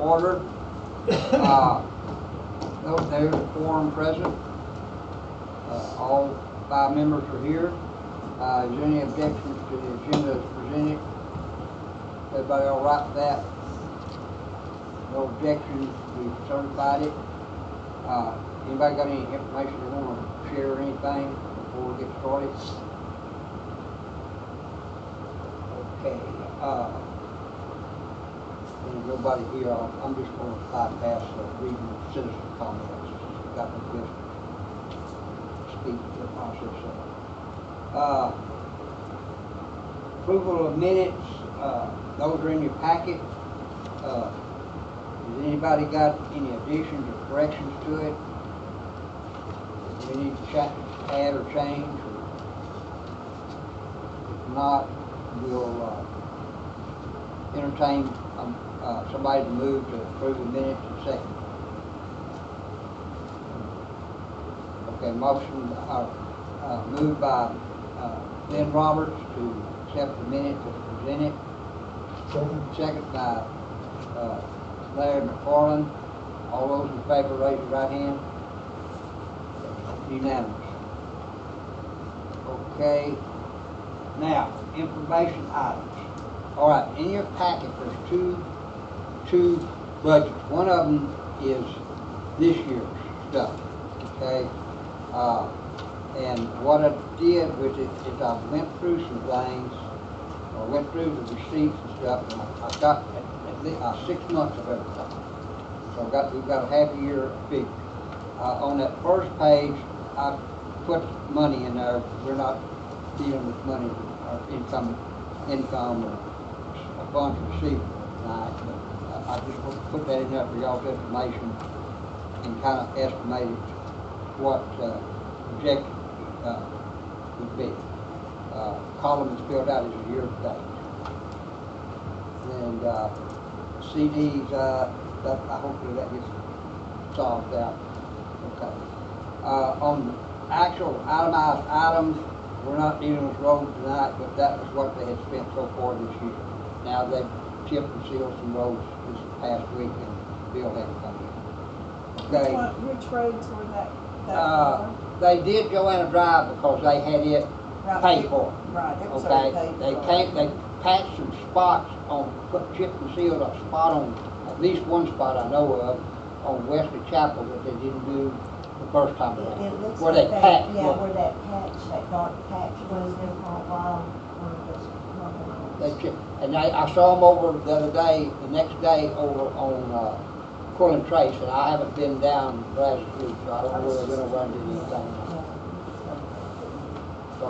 order. There's a quorum present. All 5 members are here. Is there any objections to the agenda as presented? Everybody all right with that? No objections, we've certified it. Anybody got any information they want to share or anything before we get started? Okay. There's nobody here. I'm just going to bypass reading citizen comments. Got no business. Speak to the process. Approval of minutes. Those are in your packet. Has anybody got any additions or corrections to it? We need to add or change? Or if not, we'll entertain somebody to move to approve the minutes in second. Okay, motion moved by Lynn Roberts to accept the minutes as presented. Second by Larry McFarland. All those in favor raise your right hand. Unanimous. Okay. Now, information items. All right, in your packet there's two budgets. One of them is this year's stuff. Okay. And what I did with it is I went through some things, or went through the receipts and stuff, and I got at least 6 months of everything. So we've got a half a year figure. On that first page, I put money in there. We're not dealing with money or income or a funds receivable tonight, but I just want to put that in there for y'all's information and kind of estimate what projected would be. Column is filled out as a year to date. And CDs, I hopefully that gets solved out. Okay. On the actual itemized items, we're not dealing with roads tonight, but that was what they had spent so far this year. Now they've chipped and sealed some roads this past week, and the bill hadn't come in. Okay. Which roads were that? They did Joanna Drive because they had it paid for. Right. It was okay. Paid They patched some spots on, chipped and sealed a spot on, at least one spot I know of, on Wesley Chapel that they didn't do the first time around. It looks where like they patched. Yeah, where that patch, that dark patch was there for a while. They chipped, and I saw them over the other day, the next day over on Quill and Trace, and I haven't been down last week, so I don't know whether they're going to run into anything. So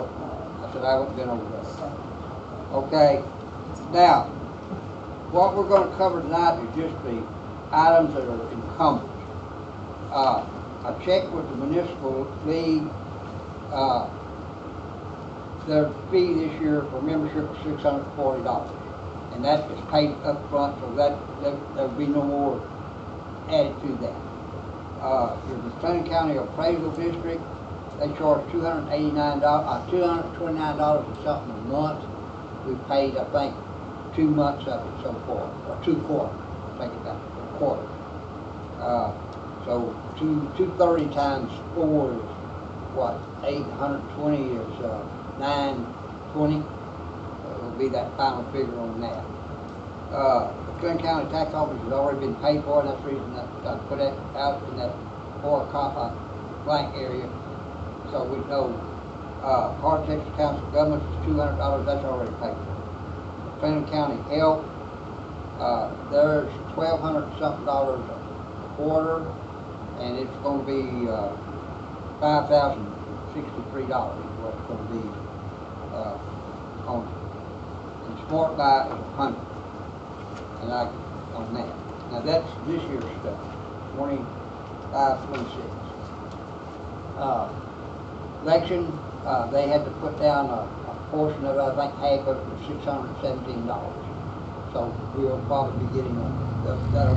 I said I haven't been over there. Okay, now what we're going to cover tonight is just the items that are encumbered. I checked with the municipal league. Their fee this year for membership is $640, and that is paid up front, so that there'll be no more added to that. The McLennan County Appraisal District, they charge $229 and something a month. We paid, I think, 2 months of it so far, or 2 quarters. I think about a quarter. So 230 times 4 is what? 820 is 920. It'll be that final figure on that. The Clinton County Tax Office has already been paid for, and that's the reason that I put it out in that blank area, so we know. Hart Texas Council of Governments is $200. That's already paid for. Clinton County Health, there's $1,200 something a quarter, and it's going to be $5,063 is what it's going to be on it. And Smart Buy is $100, and I on that. Now that's this year's stuff, 25, 26. Election, they had to put down a portion of it. I think half of it was $617. So we'll probably be getting that'll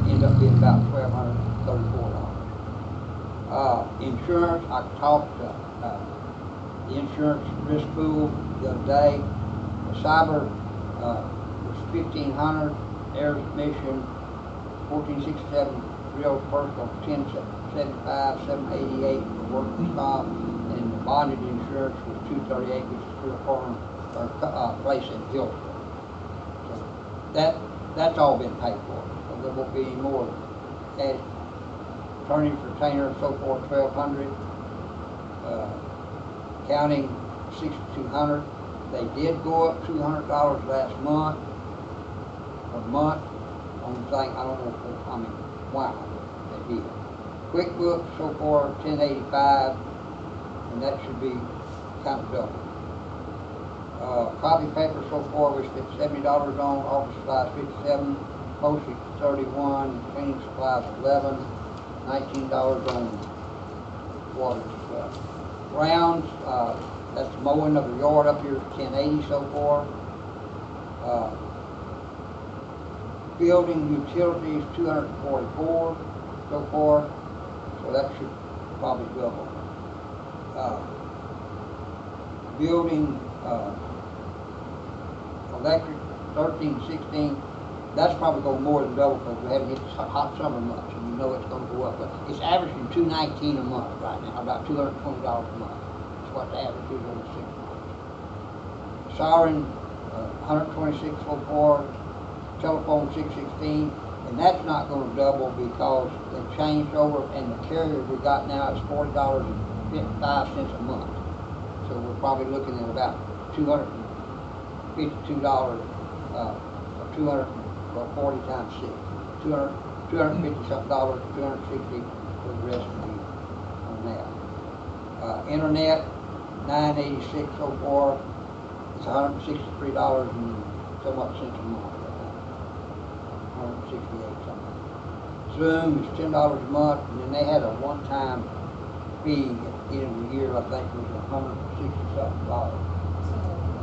end up being about $1,234. Insurance, I talked to the insurance risk pool the other day. The cyber was $1,500. Errors admission 1467 real personal, 1075, 788 for workers' comp, and the bonded insurance was 238, which is for a farm or place in Hillsborough. So that's all been paid for. So there won't be any more added. Attorney's retainer, so forth, 1,200. Counting 6,200. They did go up $200 last month. A month on the thing. I don't know why they did. QuickBooks, so far, 1085, and that should be kind of double. Copy paper, so far, we spent $70 on. Office supplies, 57. Postage, 31. Cleaning supplies, 11. $19 on water supply. Grounds, that's mowing of the yard up here, 1080 so far. Building utilities, 244 so far, so that should probably double. Building electric, 1316, that's probably going more than double because we haven't hit the hot summer months, and you know it's going to go up. But it's averaging $219 a month right now, about $220 a month. That's what the average is over 6 months. Siren, 126 so far. Telephone, 616, and that's not going to double because they changed over, and the carrier we got now is $40.55 a month. So we're probably looking at about $252, 240 times 6, 250 something dollars, 260 for the rest of the year on that. Internet, 986 so far. It's $163 and so much cents a month. 168 something. Zoom is $10 a month, and then they had a one-time fee at the end of the year. I think it was $160 something.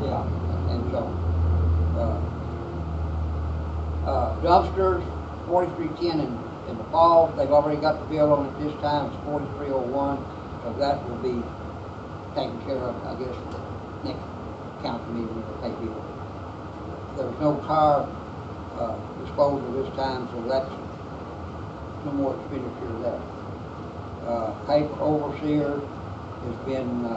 Yeah, and so dumpsters, 4310 in the fall. They've already got the bill on it this time. It's 4301, so that will be taken care of, I guess, next council meeting when they pay bill. There was no tire disposal this time, so that's no more expenditure there. Paper overseer has been,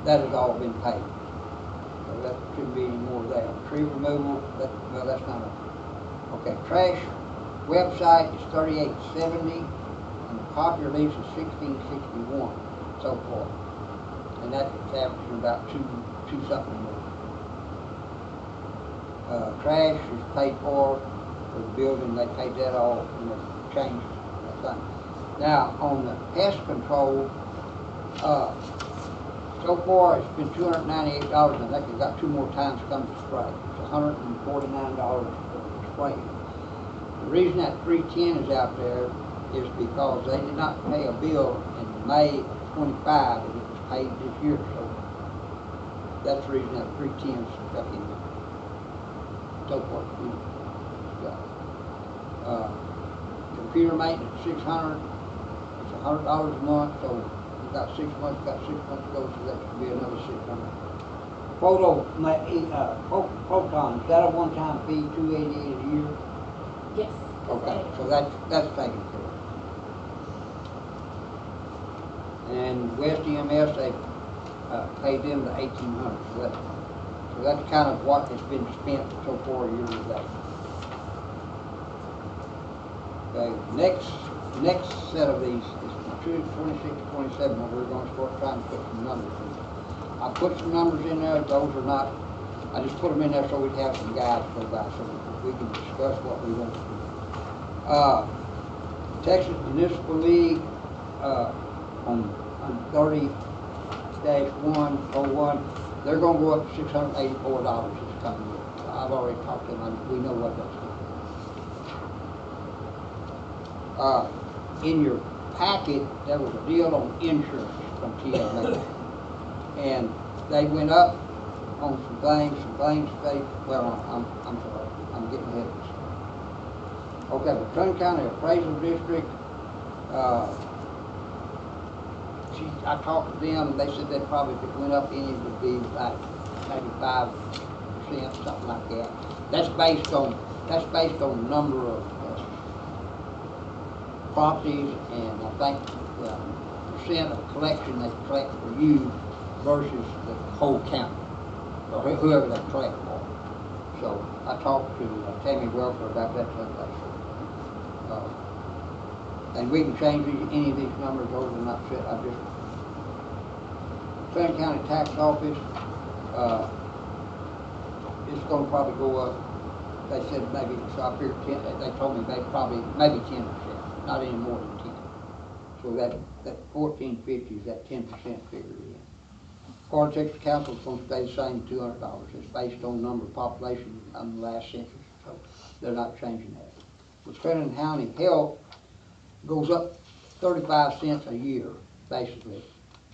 that has all been paid. So that shouldn't be any more there. Tree removal, well, that's not a, okay. Trash website is 3870, and the copier lease is 1661 so far. And that's averaging about two something more. Trash is paid for the building. They paid that all and they changed the thing. Now on the pest control, so far it's been $298. I think they've got 2 more times to come to spray. It's $149 for spraying. The reason that 310 is out there is because they did not pay a bill in May of 25 and it was paid this year. So that's the reason that 310 is stuck in there. So forth. Computer maintenance, 600. It's $100 a month, so we've got 6 months. Got 6 months to go, so that should be another 600. Photon, is that a one-time fee, $288 a year? Yes. Okay, so that's taken care of. And West EMS, they paid them the $1,800. So that's kind of what has been spent so far year to date. Okay, next set of these is 26, 27, where we're going to start trying to put some numbers in. I put some numbers in there. Those are not, I just put them in there so we'd have some guides to go by so we can discuss what we want to do. Texas Municipal League on 30-101, they're going to go up to $684 this coming year. I've already talked to them. We know what that's going to be. In your packet, there was a deal on insurance from TMA. And they went up on some things they, well, I'm sorry, I'm getting ahead of this. Okay, the Trumbull County Appraisal District, I talked to them, and they said that probably if it went up any, it would be like maybe 5%, something like that. That's based on the number of properties, and I think the percent of collection they collect for you versus the whole county, or whoever they collect for. So I talked to Tammy Welker about that the other day. And we can change any of these numbers over and upset. I just, Clinton County Tax Office, it's gonna probably go up. They said maybe, so I figured 10, they told me maybe 10%, not any more than 10. So that 1450 is that 10% figure again. Florida Texas Council is gonna stay the same, $200. It's based on number of population on the last census, so they're not changing that. With Clinton County Health goes up 35 cents a year, basically.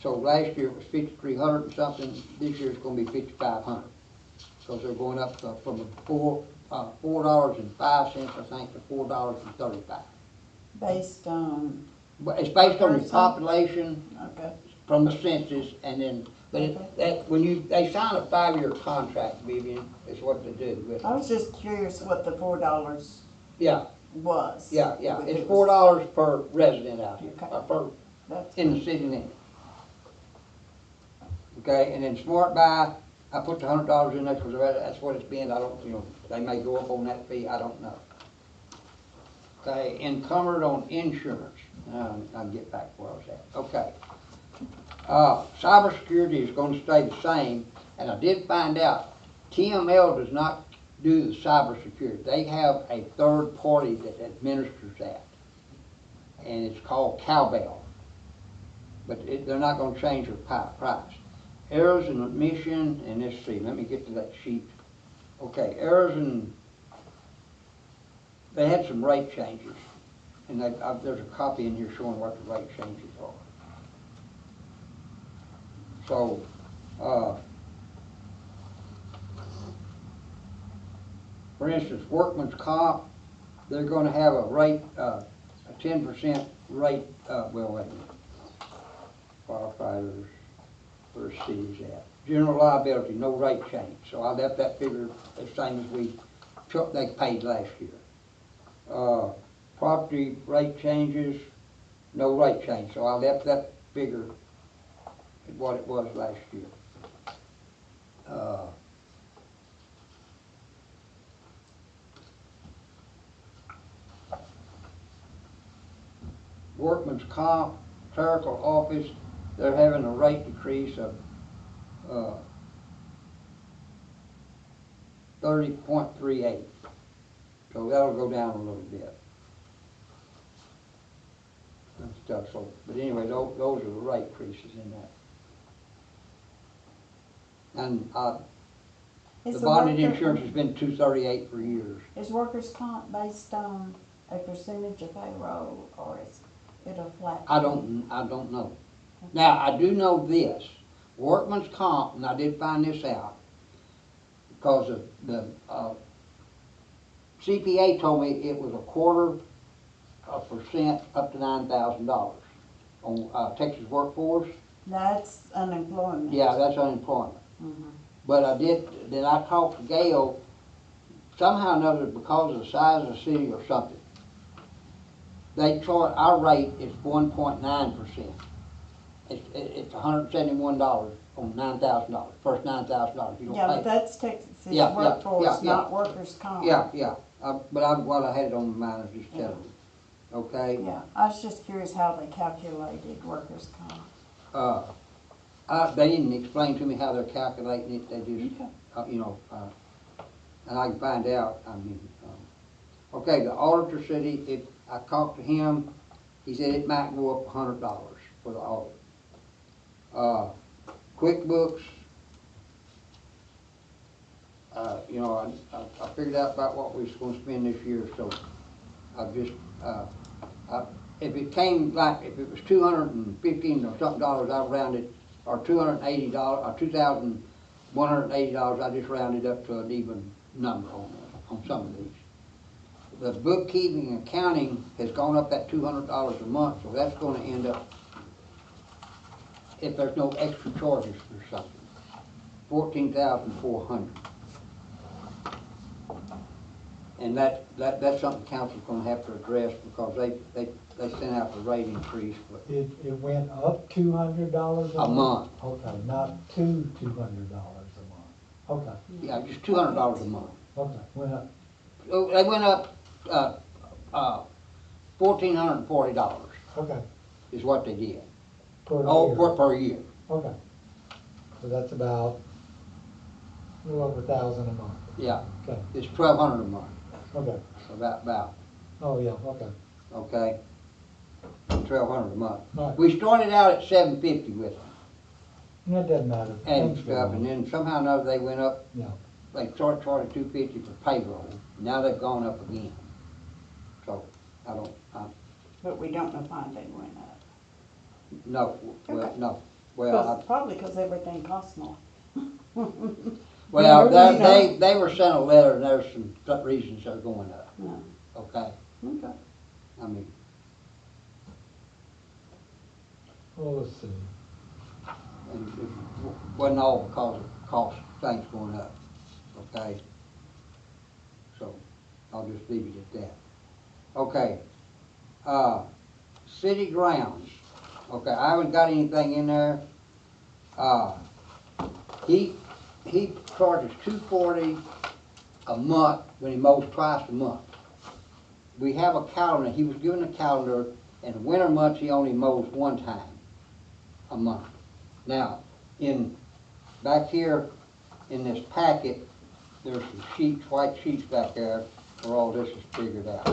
So last year it was 5,300 and something. This year it's going to be 5,500, because they're going up from $4.05, I think, to $4.35. Based on, But it's based on the Person? population okay, from the census, and then, but they sign a 5-year contract, Vivian, is what they do. With, I was just curious what the $4 yeah, was. yeah. If It's it was- $4 per resident out here, Okay. per That's in the city limits. Okay, and then Smart Buy, I put the $100 in there because that's what it's been. I don't, they may go up on that fee. I don't know. Okay, encumbered on insurance. I'll get back where I was at. Okay. Cybersecurity is going to stay the same, and I did find out TML does not do the cybersecurity. They have a third party that administers that, and it's called Cowbell. But they're not going to change their price. Errors in admission, and let's see, let me get to that sheet. Okay, errors in, they had some rate changes, and there's a copy in here showing what the rate changes are. So, for instance, workman's comp, they're going to have a rate, a 10% rate, well, wait a minute. Firefighters, where cities at. General liability, no rate change. So I left that figure the same as they paid last year. Property rate changes, no rate change. So I left that figure at what it was last year. Workman's comp, clerical office, they're having a rate decrease of 30.38. So that'll go down a little bit. And stuff. So, but anyway, those are the rate increases in that. And the bonded insurance has been $238 for years. Is workers' comp based on a percentage of payroll, or is it a flat? I don't know. Now, I do know this, workman's comp, and I did find this out, because of the CPA told me it was 0.25% up to $9,000 on Texas workforce. That's unemployment. Yeah, that's unemployment. Mm-hmm. But I talked to Gail, somehow or another, because of the size of the city or something, they charge, our rate is 1.9%. It's $171 on $9,000, first $9,000. You don't Yeah, pay. but that's Texas Yeah, workforce, yeah. not workers' comp. Yeah. But what I had it on my mind, I was just telling you. Okay? Yeah, I was just curious how they calculated workers' comp. They didn't explain to me how they're calculating it. They just, Okay. And I can find out. I mean, okay, the auditor said I talked to him. He said it might go up $100 for the audit. QuickBooks, I figured out about what we was going to spend this year, so I just, if it came like, if it was $215 or something dollars, I rounded, or $280 or $2,180, I just rounded up to an even number on some of these. The bookkeeping and accounting has gone up that $200 a month, so that's going to end up, if there's no extra charges for something, $14,400. And that's something council's gonna have to address, because they sent out the rate increase for It went up $200 a month. Okay, not $200 a month. Okay, Yeah, just $200 a month. okay, went up, So they went up, $1,440 okay, is what they did. per Oh, year. per year. Okay. So that's about a little over 1,000 a month. Yeah, Okay, it's $1,200 a month, okay. about, Oh, yeah, okay. okay? $1,200 a month. Right. We started out at $750 with them That doesn't matter. and Things go stuff, on. and then somehow or another they went up. Yeah, They started charging $250 for payroll. Now they've gone up again. So I don't, But we don't know why they went up. no, well, Okay. no. Well, Probably because everything costs more. well, Yeah, you know. they were sent a letter, and there's some reasons they're going up, No. okay? Okay. I mean, well, let's see. and it wasn't all because of cost, things going up, okay? So I'll just leave it at that. Okay, city grounds, okay, I haven't got anything in there. He charges $240 a month when he mows twice a month. We have a calendar, he was given a calendar, in the winter months he only mows one time a month. Now, back here in this packet, there's some sheets, white sheets back there where all this is figured out.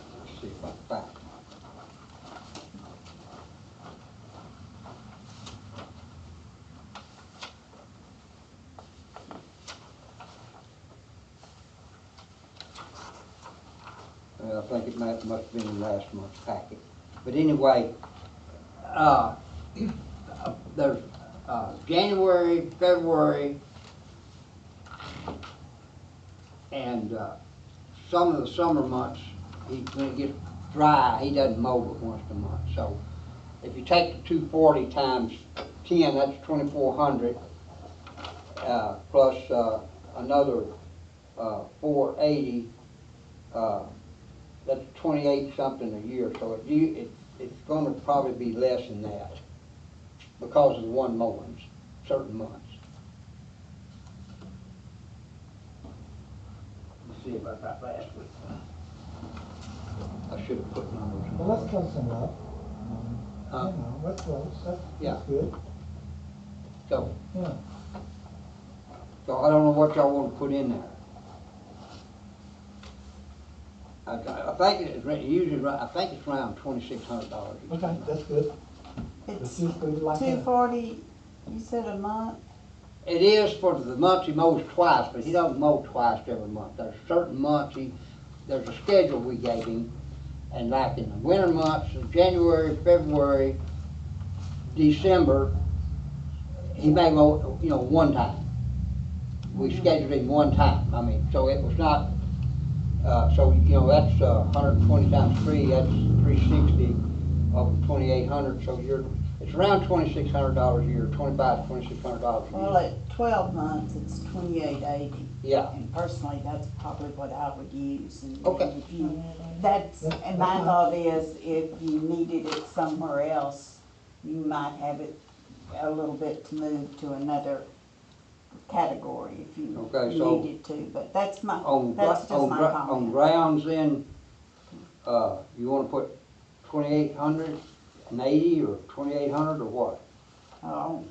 Let's see if I find it. I think it must have been in last month's packet. But anyway, there's January, February, and some of the summer months, when it gets dry, he doesn't mow but once a month. So if you take the 240 times 10, that's 2,400, plus another 480. That's 28 something a year. So it's going to probably be less than that because of the one mowings, certain months. Let's see if I got last week. I should have put numbers in. Well, that's close enough. Huh? You know, that's close, Yeah. that's good, So, yeah. so I don't know what y'all want to put in there. I think it's usually, I think it's around $2,600. Okay, that's good. It's It's just good like that. 240, you said a month? It is for the months he mows twice, but he doesn't mow twice every month. There's certain months there's a schedule we gave him, and like in the winter months, in January, February, December, he may mow, one time. We scheduled him one time. I mean, so it was not. So that's 120 times 3. That's 360 of 2,800. So it's around $2,600 a year, $2,500 to $2,600 a year. Well, at 12 months, it's 2,880. Yeah. And personally, that's probably what I would use. And Okay. if you, and my thought is, if you needed it somewhere else, you might have it a little bit to move to another category if you Okay, so needed to, but that's just my on comment. grounds then, you wanna put 2,880 or 2,800 or what? Oh,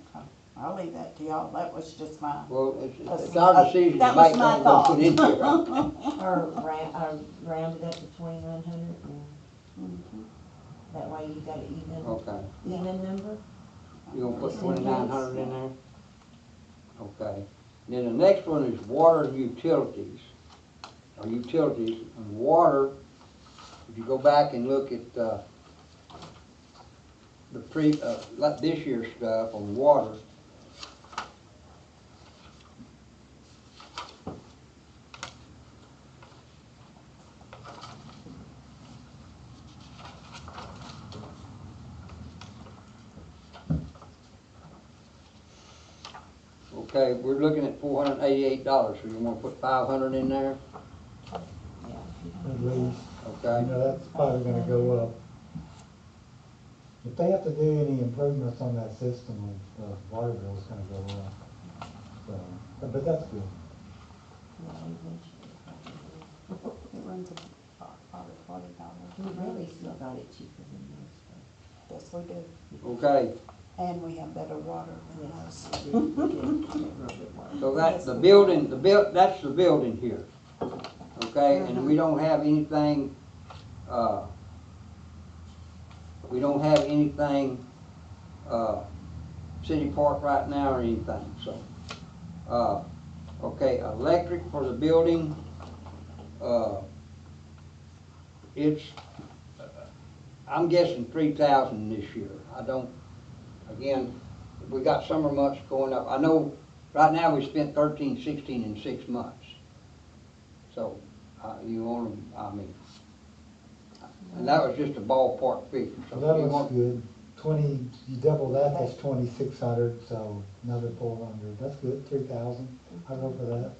I'll leave that to y'all. That was just my, Well, it's our decision to that make was my what we're gonna put thought. in here. Or round it up to 2,900, Mhm. that way you got an Okay, even number. you gonna put 2,900 in there? Okay. And then the next one is water and utilities. And water, if you go back and look at, like this year's stuff on water, Okay, we're looking at $488, so you wanna put 500 in there, Yeah. At least, okay? that's probably gonna go up. If they have to do any improvements on that system, the water bill's gonna go up. So, but that's good. Yeah, eventually. It runs about $40. We really still got it cheaper than most, Yes, we do. Okay, And we have better water but. than most. Yes, we did get real good water. so that's the building, that's the building here, okay? And we don't have anything, city park right now or anything, so. Okay, electric for the building, it's, I'm guessing 3,000 this year. I don't, again, we got summer months going up. I know right now we spent 13, 16 in 6 months. So, you want to, I mean, and that was just a ballpark figure. So So that you looks want- good. 20, you double that, that's 2,600, so another 400. That's good, 3,000. I'll go for that.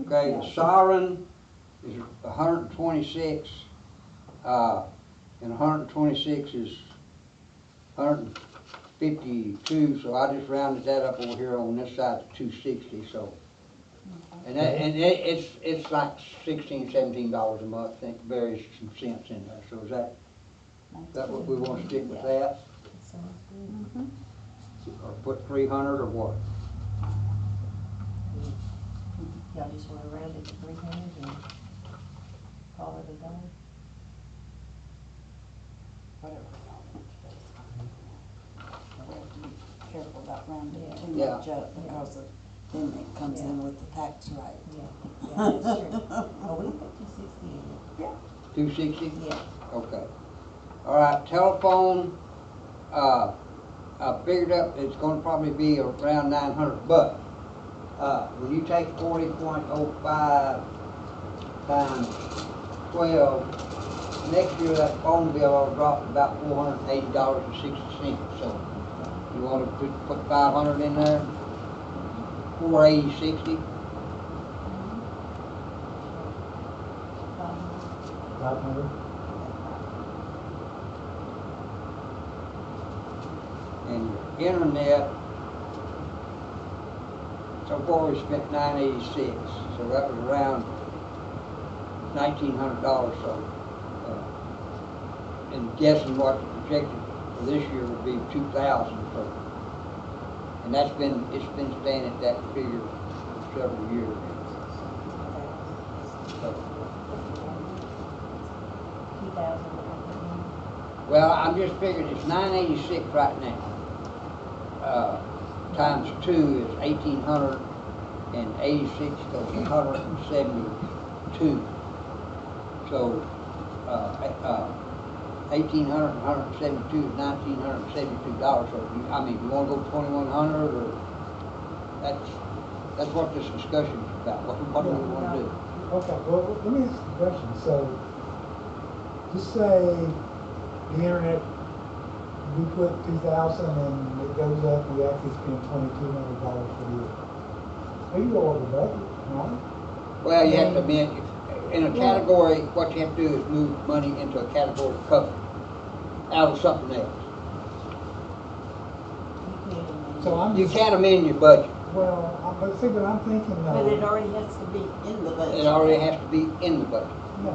Okay, the siren is 126, and 126 is 152, so I just rounded that up over here on this side to 260, so. And it's like $16, $17 a month, I think varies some cents in there, so is that what we want to stick with that? That sounds good. Or put 300 or what? Y'all just wanna round it to 300 and call it a day? Whatever. We have to be careful about rounding too Yeah. much up because of, then it comes in with the tax rate. Yeah, that's true. Oh, we put 260 in it. 260? Yeah. Okay. All right, telephone, I figured up it's gonna probably be around 900, but, when you take 40.05 times 12, next year that phone bill will drop to about $480.60, so you wanna put 500 in there? 480.60? 500? And your internet, so far we spent $986, so that was around $1,900, so, and guessing what the projected for this year would be 2,000, so, and it's been staying at that figure for several years. So, 2,000. well, I'm just figuring it's 986 right now. Times 2 is 1,886, so it's 172. So, 1,800 and 172 is $1,972. So, you wanna go 2,100 or, that's what this discussion is about. What do we wanna do? Okay, well, let me ask you a question. So, just say the internet, we put 2,000 and it goes up, we actually spend $2,200 for the year. We can go over budget, right? Well, you have to admit, in a category, what you have to do is move money into a category cover out of something else. So I'm You just, can't amend your budget. well, but see, but I'm thinking But it though, already has to be in the budget. It already has to be in the budget. yeah,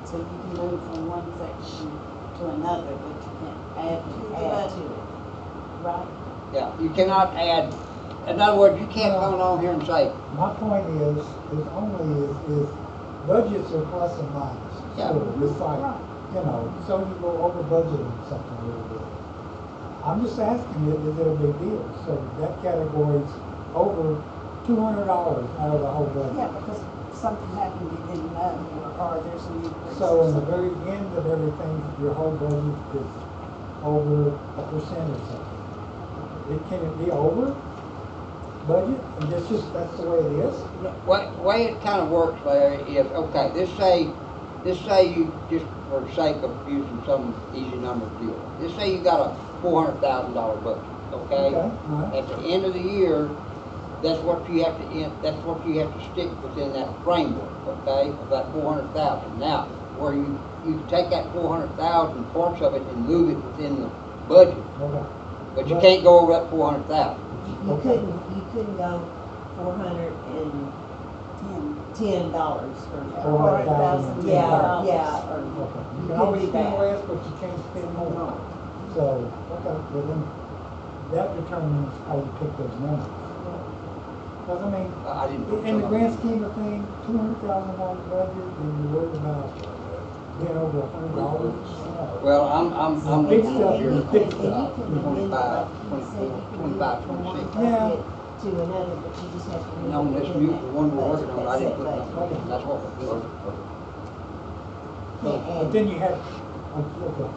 So you can move from one section to another, but you can't add to the Add to budget, it. right? Yeah, you cannot add, in other words, you can't come along here and say, my point is only is budgets are plus and minus. Yeah. So it's like, so you go over budget on something a little bit. I'm just asking you, is it a big deal? So that category's over $200 out of the whole budget. Yeah, because something happened you didn't know, or there's an increase. So or in the something. very end of everything, your whole budget is over 1% or something. Can it be over budget? And that's the way it is? what way it kind of works, Larry, is, okay, let's say Just say you, just for the sake of using some easy number deal, just say you got a $400,000 budget, okay? Okay, all right. At the end of the year, that's what you have to that's what you have to stick within that framework, okay, of that 400,000. Now, where you can take that 400,000, parts of it, and move it within the budget, Okay. but you can't go over that 400,000. You Okay. couldn't go $410 for. $400,000. Yeah, yeah, or. Okay. You You can always could do spend that. less, but you can't spend more. So, okay, well then, that determines how you pick those numbers. Because I mean, I didn't put in the some of grand it. scheme of things, $200,000 budget, then you're worried about being over $100. Well, I'm Big looking stuff at here. here. And you can amend it, 25, like you said, 24, you can move 25, it from 26. one Yeah. bucket to another, but you just have to. And on this new, the one we're working on, I didn't put nothing, Okay. that's what we're doing. But then you have, okay.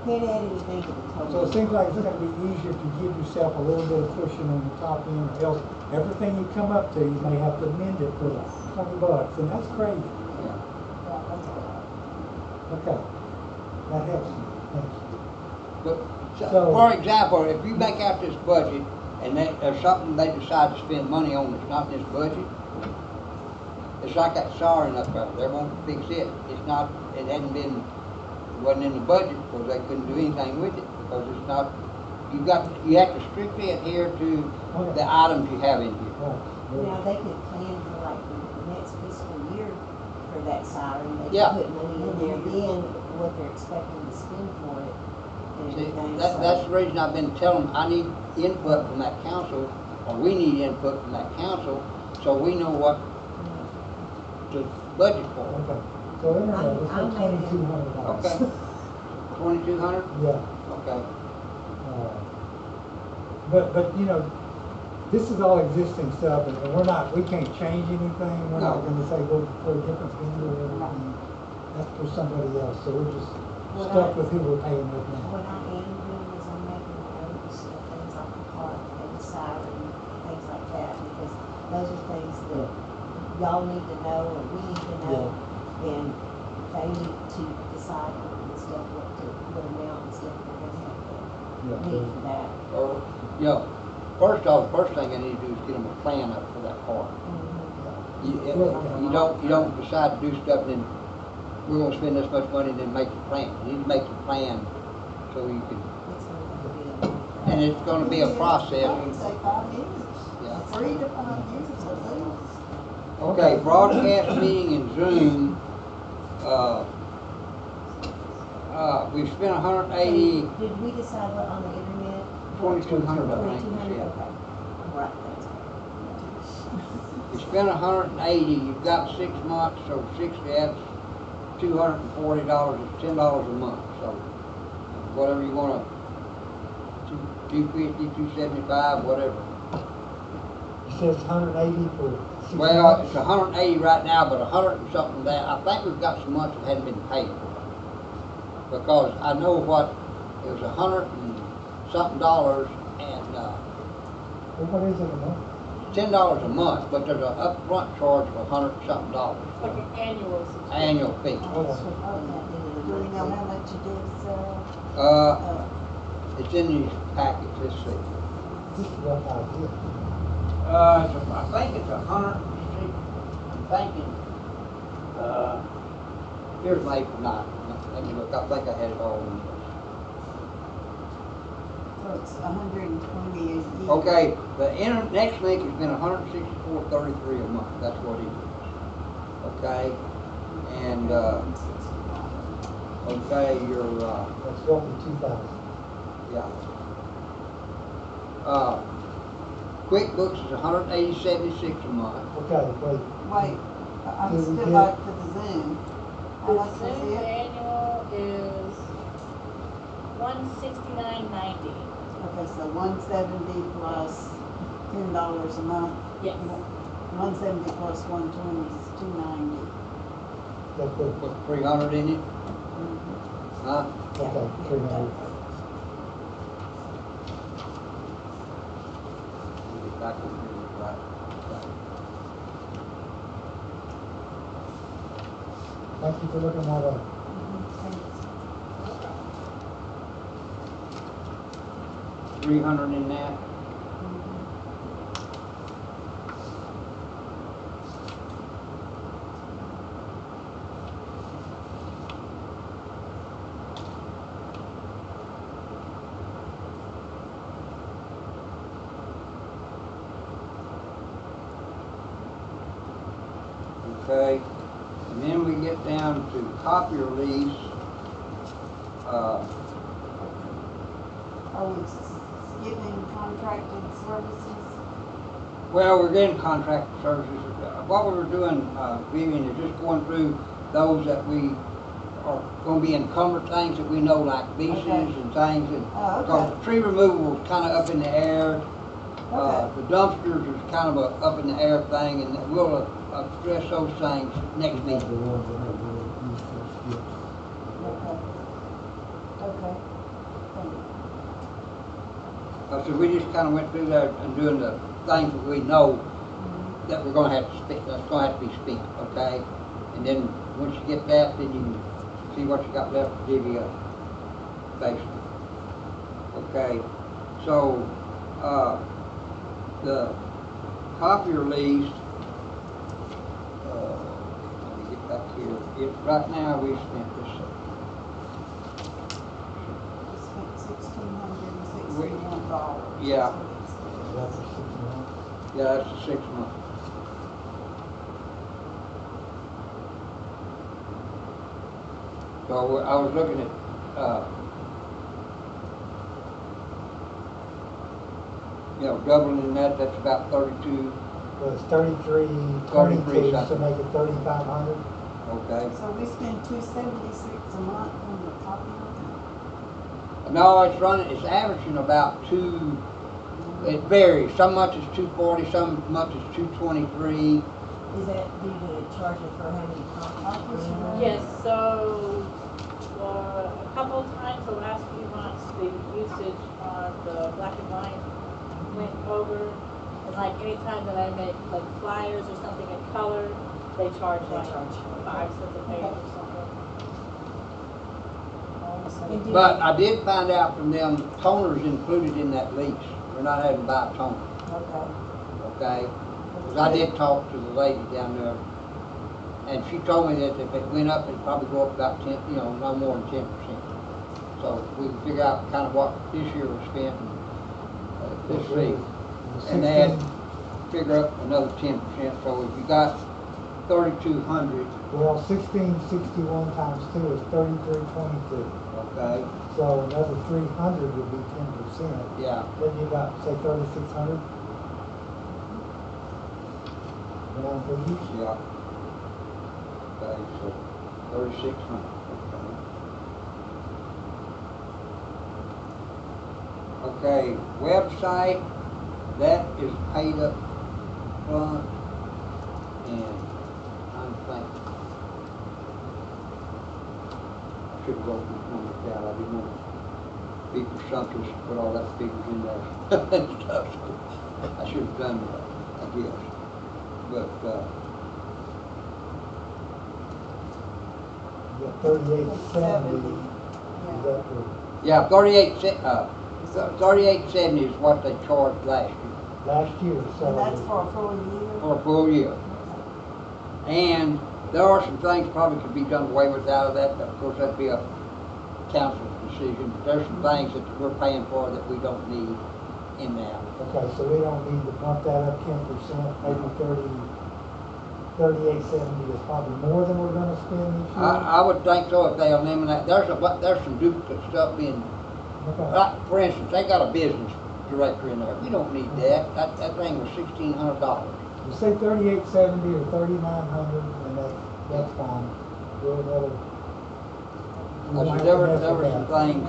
Can't add anything to the total. So it seems like it's gonna be easier to give yourself a little bit of cushion on the top end, or else everything you come up to, you may have to amend it for $20, and that's crazy. Yeah. Okay, that helps me, thanks. But, So- for example, if you make out this budget, and there's something they decide to spend money on that's not in this budget, it's like that siren up there, they won't fix it. It's not, it hadn't been, it wasn't in the budget, because they couldn't do anything with it, because it's not, you have to strictly adhere to the items you have in here. Right. Now, they could plan for like the next fiscal year for that siren, they Yeah. could put money in there, then what they're expecting to spend for it and See, everything, that's so. the reason I've been telling them, I need input from that council, or we need input from that council, so we know what to budget for. Okay, so internet, it's I'm like making- $2,200. Okay. 2,200? Yeah. Okay. But, you know, this is all existing stuff, and we can't change anything, we're not No. gonna say go for a different vendor or anything. That's for somebody else, so we're just What stuck I- with who we're paying with now. What I am doing is I'm making notes of things like the park and the siren, things like that, because those are things that y'all need to know, and we need to know, and they need to decide and stuff what amount and stuff they're gonna have to need for that. Or, you know, first off, the first thing I need to do is get them a plan up for that park. You don't decide to do stuff and then we're gonna spend this much money and then make a plan. You need to make a plan so you can, It's gonna be and it's gonna be a process. I would say 5 years, Yeah. 3 to 5 years at least. Okay, broadcast meeting in Zoom, we spent 180, Did we decide what on the internet? 2,200, I think, 2,200, yeah. okay. Right, that's We spent 180, you've got 6 months, so 60, that's $240, it's $10 a month, so whatever you wanna, 250, 275, whatever. It says 180 for 6 Well, months. it's 180 right now, but 100 and something that, I think we've got some months that hadn't been paid for. Because I know what, it was 100 and something dollars and, Well, what is it a month? $10 a month, but there's an upfront charge of 100 and something dollars. Like an annual subscription. Annual fee. Do we know how much it is, Sarah? It's in these packets, let's see. Just a rough idea. I think it's 100, I'm thinking, here's my April 9th. Let me look, I think I had it all in this. So it's 120 a year. Okay, the next link has been $164.33 a month, that's what it is. Okay, and, okay, That's roughly 2,000. yeah. QuickBooks is $180.76 a month. Okay, wait, Wait, I'm Did we still get- back to the Zoom. How much The was Zoom it? annual is $169.90. Okay, so 170 plus $10 a month. Yes. 170 plus 120 is 290. that's good. Put 300 in it, huh? Okay, 300. Get back on here, right. Thank you for looking that up. Thanks. 300 in that. Okay, and then we get down to copier lease. Are we skipping contracted services? Well, we're getting contract services. What we were doing, Vivian, is just going through those that we are gonna be encumbered things that we know, like leases Okay. and things, and, Oh, because okay. the tree removal is kinda up in the air. Okay. The dumpsters is kind of a up in the air thing, and we'll address those things next These are meeting. the ones that have been used for skips. Okay. Okay. Thank you. So we just kinda went through there and doing the things that we know that we're gonna have to spend, that's gonna have to be spent, okay? And then, once you get that, then you can see what you got left to divvy up, basically. Okay, so, the copier lease, let me get back here, right now, we spent this, We spent $1,661. Yeah. That's a 6 months. yeah, that's the 6 month. So I was looking at, doubling that, that's about 32, Well, it's 33, 33 22, so something. make it 3,500. okay? So we spend $276 a month on the copier? No, it's averaging about it varies, some months it's 240, some months it's 223. Is that due to charges for how many copies you run? Yes, so, a couple of times the last few months, the usage on the black and white went over. And like anytime that I make like flyers or something in color, they charge They like charge. 5 cents a page or something. And do But they- I did find out from them, toner's included in that lease. We're not having to buy a toner, Okay. okay? Because I did talk to the lady down there, and she told me that if it went up, it'd probably go up about 10, no more than 10%. So we can figure out kind of what this year was spent, and this week, and then figure up another 10%. So if you got 3,200, Well, 1661 times 2 is 3322. okay, So another 300 would be 10%. yeah, Then you got, say, 3,600. Round figures. yeah. Okay, so 3,600, okay. Okay, website, that is paid up front, and I'm thinking, I should have wrote these numbers down, I didn't want to be presumptuous, to put all that figures in there and stuff, so I should have done that, I guess. But, You got 3870. Is Yeah. that for, yeah, 3870 is what they charged last year, last year, so. And that's for a full year? for a full year. And there are some things probably could be done away with out of that, but of course that'd be a council decision. But there's some things that we're paying for that we don't need in that. Okay, so we don't need to bump that up 10%, maybe 3870 is probably more than we're gonna spend this year. I would think so if they eliminate, there's some duplicate stuff in, Okay. like, for instance, they got a business director in there. We don't need that. That thing was $1,600. You say 3870 or 3900, and that's fine. We'll never. we I won't said have to there mess were with some that. things,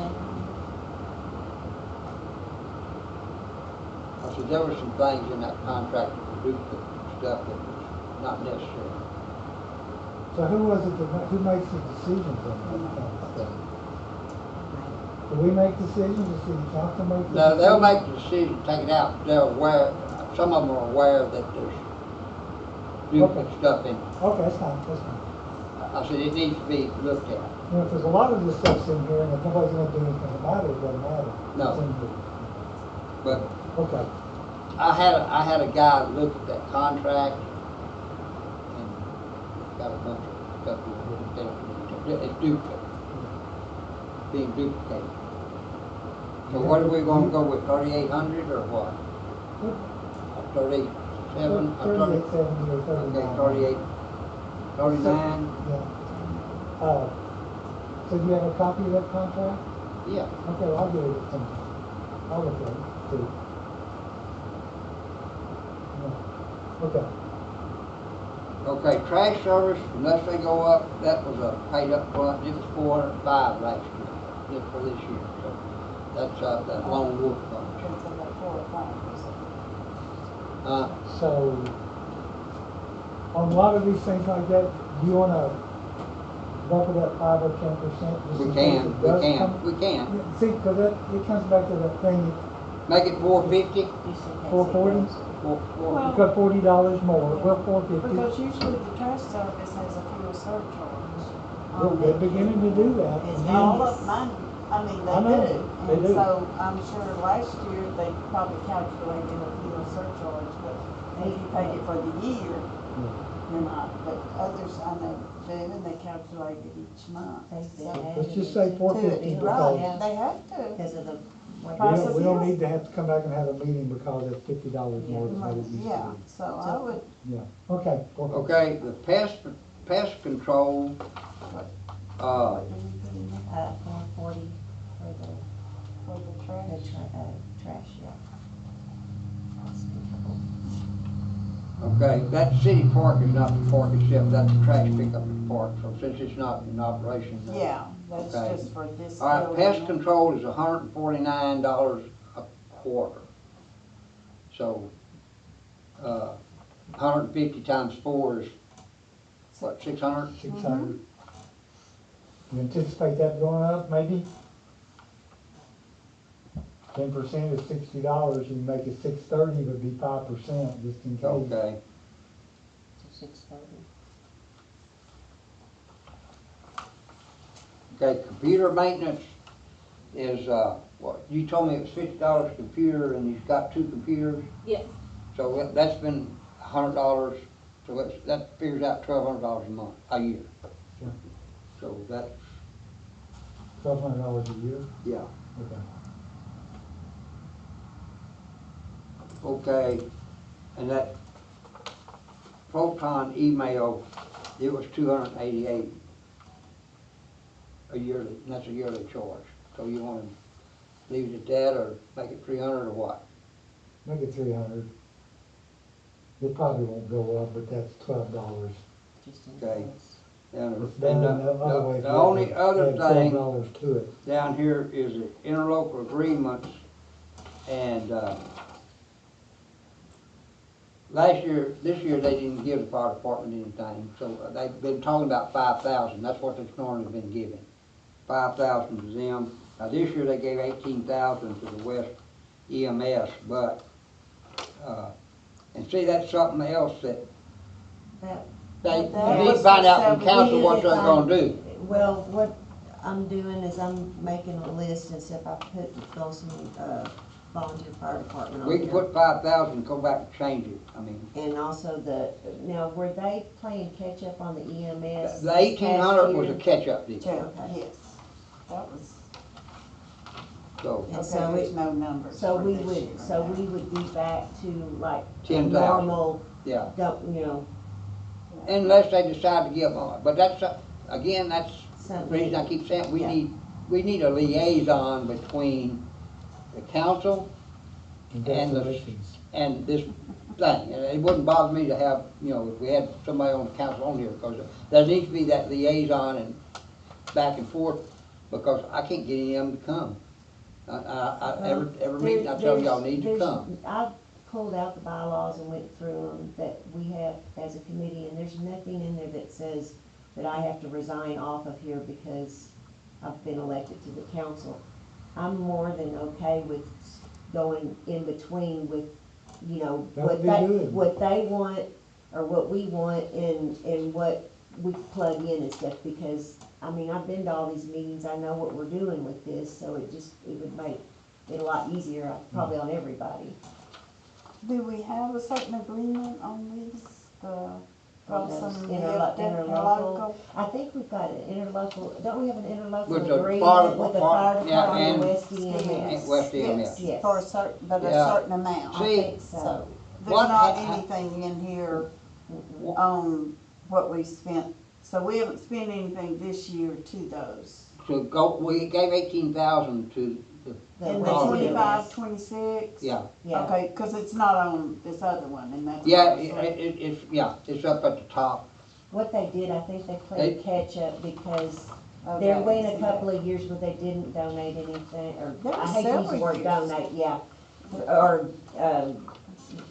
I said there were some things in that contract that were duplicate stuff that was not necessary. So who was it who makes the decisions on that kind of stuff? Do we make decisions, or city council make the No, decisions? they'll make the decision, take it out. They're aware, some of them are aware that there's duplicate stuff in it. Okay, that's fine, that's fine. I said, it needs to be looked at. You know, if there's a lot of this stuff's in here, and if nobody's gonna do anything about it, it doesn't matter. No. It's in here. But Okay, I had a guy look at that contract and got a bunch of stuff it's duplicate, being duplicated. So what are we gonna go with, 3,800 or what? 37, 38, 70 or 39. okay, 38, 39? Yeah. So do you have a copy of that contract? Yeah. Okay, well, I'll get it sometime. I'll look at it, too. Yeah. Okay. Okay, trash service, unless they go up, that was paid up front, it was 405 last year, just for this year, so that's, that Lone Wolf Fund. Depends on the floor plan, is So, on a lot of these things like that, do you wanna bump it up 5 or 10%? We can. See, cause it comes back to that thing, Make it 450, 440, Well- because $40 more, well, it? 450. Because usually the trash service has a fuel surcharge. They're beginning to do that. And all of mine, I mean, I know, they do. they And do. so I'm sure last year they probably calculated a fuel surcharge, but if you paid it for the year, you're not. But others, I know, do, and they calculate it each month. Let's just say 450 because Right, they have to. Because of the. we don't need to have to come back and have a meeting because it's $50 more than what it used to be. Yeah, so I would, Yeah, okay. 450. okay, the pest control, what do we put in there 440 for the for trash? the trash, yeah. okay, that city park is not the park itself, that's the trash pickup at the park, so since it's not in operation. Yeah, that's Okay. just for this All right, building. pest control is $149 a quarter. So, 150 times 4 is, what, 600? 600. You anticipate that going up, maybe? 10% is $60, you make it $630, would be 5%, just in case. Okay, 630. okay, computer maintenance is, what, you told me it was $50 a computer and you've got 2 computers? Yes, So that's been $100, so that figures out $1,200 a month, a year. Sure. So that's, $1,200 a year? yeah, Okay. okay. And that Proton email, it was $288 a yearly, and that's a yearly charge. So you want to leave it at that or make it 300 or what? Make it 300. It probably won't go up, but that's $12. Just in Okay. case. And It's done the other way. the only other Add thing $12 to it. down here is the interlocal agreements, and this year they didn't give the fire department anything, so they've been talking about 5,000, that's what they've normally been giving. 5,000 to them. Now this year they gave 18,000 to the West EMS, but, and see, that's something else that That, they That need to was find for out from several council what they're years. gonna do. well, what I'm doing is I'm making a list and stuff, I throw some, volunteer fire department on We can there. put 5,000, go back and change it, I mean. And also now, were they playing catch up on the EMS? The this 1,800 past was a year? catch-up deal, Check, Okay. yes, that was, so, And okay, so there's it- no numbers So for we this would, year so now. we would be back to like a 10,000. normal, yeah. don't, Unless they decide to give on, but that's, again, that's the something. reason I keep saying, Yeah. we need a liaison between the council Congratulations. and this thing. And it wouldn't bother me to have, if we had somebody on the council on here, because there needs to be that liaison and back and forth, because I can't get any of them to come. Every meeting I tell them y'all need to come. I've pulled out the bylaws and went through them that we have as a committee, and there's nothing in there that says that I have to resign off of here because I've been elected to the council. I'm more than okay with going in between with, That would be good. what they want, or what we want, and what we plug in and stuff, because, I mean, I've been to all these meetings, I know what we're doing with this, so it would make it a lot easier, probably on everybody. Do we have a certain agreement on these, the On those Folsom interlocal. I think we've got an interlocal, don't we have an interlocal With the fire agreement with the fire department, yeah, department and- and West and EMS? West EMS. Yes. For a certain, but a Yeah. certain amount. I See, think so. So, there's What not ha- anything in here Wh- on what we spent, so we haven't spent anything this year to those. To go, we gave 18,000 to the, The In the West Probably. 25, EMS. 26? yeah. Yeah, Okay, cause it's not on this other one, and that's. Yeah, what I'm saying. it's up at the top. what they did, I think they played They- catch up because Okay, there went a so couple of years where they didn't donate anything, or, There I was hate to use the several word years. donate, yeah. Or,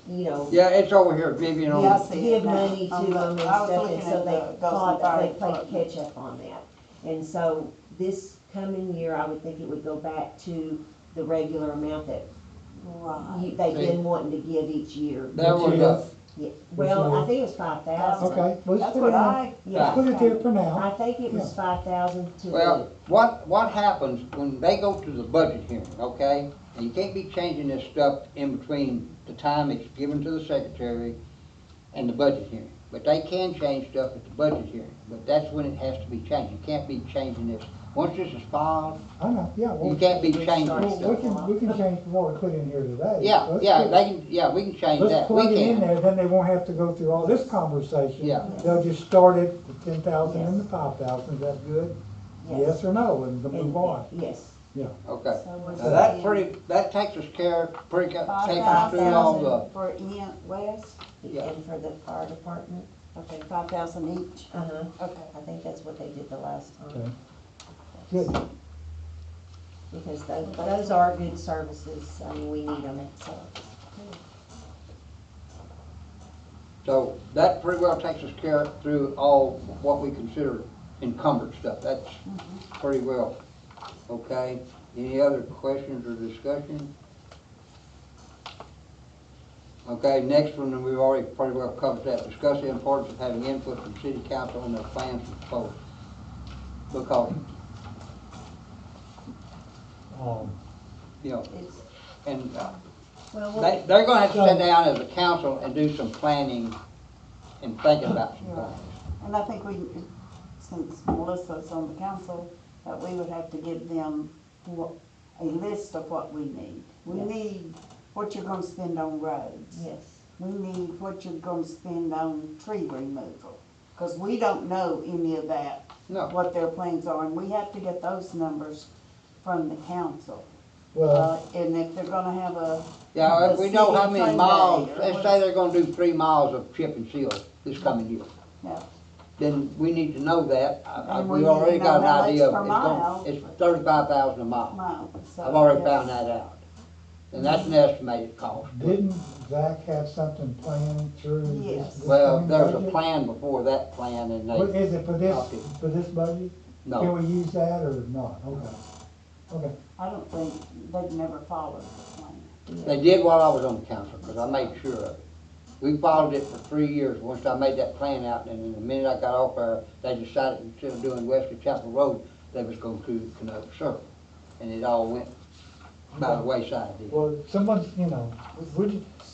you know, Yeah, it's over here, Vivian, Yeah, I on, see give it now. money to On the- them and I was stuff, looking and so at they the caught, Dawson Fire they played Department. catch up on that. And so this coming year, I would think it would go back to the regular amount that Right. they've See. been wanting to give each year. that was Which the, is- Yeah, well, year? I think it was 5,000. Okay, let's That's put what it on, I. Yeah. put it there for I now. think it was 5,000 to well, what happens when they go to the budget hearing, okay? And you can't be changing this stuff in between the time it's given to the secretary and the budget hearing. But they can change stuff at the budget hearing, but that's when it has to be changed. You can't be changing this. Once this is filed, I know, yeah, you well, can't be changing Well, stuff. we can change what we put in here today. Yeah, Let's yeah, put- they can, yeah, we can change Let's that. plug We it in can. there, then they won't have to go through all this conversation. Yeah. They'll just start at the 10,000 and the Yes. 5,000, is that good? Yes. Yes or no, and then move on. Yes. Okay. So we're Now that saying pretty, that takes us care, takes us through all the, 5,000 for Ent West, Yeah. And for the fire department, okay, 5,000 each, uh-huh, okay. I think that's what they did the last Okay. time. Good. Because those are good services, I mean, we need them, so. so that pretty well takes us care through all what we consider encumbered stuff. That's pretty well, okay? Any other questions or discussion? Okay, next one, and we've already pretty well covered that. Discuss the importance of having input from city council on their plans and proposals. Because, you know, It's, and Well, they're gonna have to sit down as a council and do some planning and thinking about some Right. things. and I think we, since Melissa's on the council, that we would have to give them a list of what we need. We Yes. need what you're gonna spend on roads. yes, We need what you're gonna spend on tree removal, cause we don't know any of that, No, what their plans are, and we have to get those numbers from the council. Well, And if they're gonna have yeah, if we know how city many train miles, day or let's what- say they're gonna do 3 miles of chip and seal this coming year. Yeah. Then we need to know that. And we We've need already to got an know how much idea of, per mile. it's 35,000 a mile. miles, so. I've already yes. found that out. And that's an estimated cost. didn't Zach have something planned through Yes. this Well, coming there's a budget? plan before that plan and What they, is it for Okay. this budget? Can no. we use that or not? Okay. Okay. I don't think, they've never followed the plan. They did while I was on the council, because I made sure of it. We followed it for 3 years, once I made that plan out, and then the minute I got off there, they decided instead of doing Wesley Chapel Road, they was gonna do Canoga Circle. And it all went by the wayside. did. Well, someone's,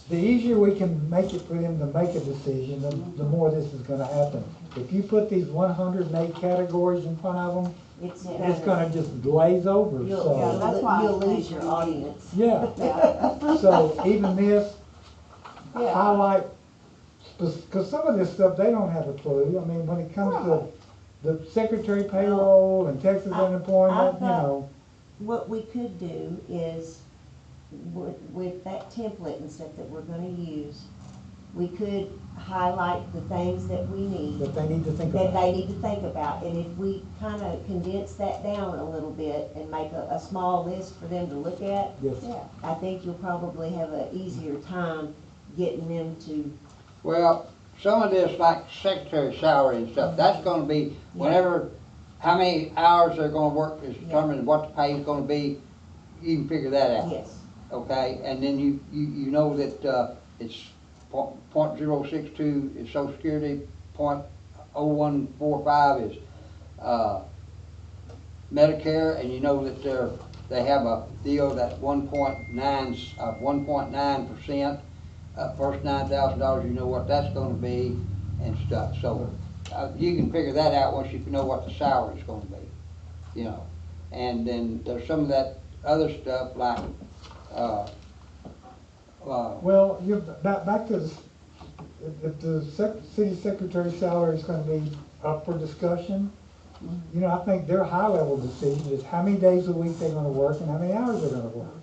the easier we can make it for them to make a decision, the more this is gonna happen. If you put these 108 categories in front of them, it's it's gonna just glaze over, You'll, so. Yeah, that's why I you'll think lose your we need- audience. Yeah, Yeah, so even this, yeah, highlight, because some of this stuff, they don't have a clue. I mean, when it comes to the secretary payroll and Texas I unemployment, thought- What we could do is, with that template and stuff that we're gonna use, we could highlight the things that we need, that they need to think that about. they need to think about, and if we kinda condense that down a little bit and make a small list for them to look at, Yes. yeah. I think you'll probably have an easier time getting them to, Well, some of this, like secretary salary and stuff, that's gonna be, whenever, how many hours they're gonna work is determined, what the pay is gonna be, you can figure that out. yes, Okay, and then you know that, it's .062 is social security, 0145 is, Medicare, and you know that they have a deal that 1.9%, first $9,000, you know what that's gonna be and stuff, so, you can figure that out once you know what the salary's gonna be, you know. And then there's some of that other stuff like, Well, back to, if the city secretary's salary is gonna be up for discussion, you know, I think their high-level decision is how many days a week they're gonna work and how many hours they're gonna work.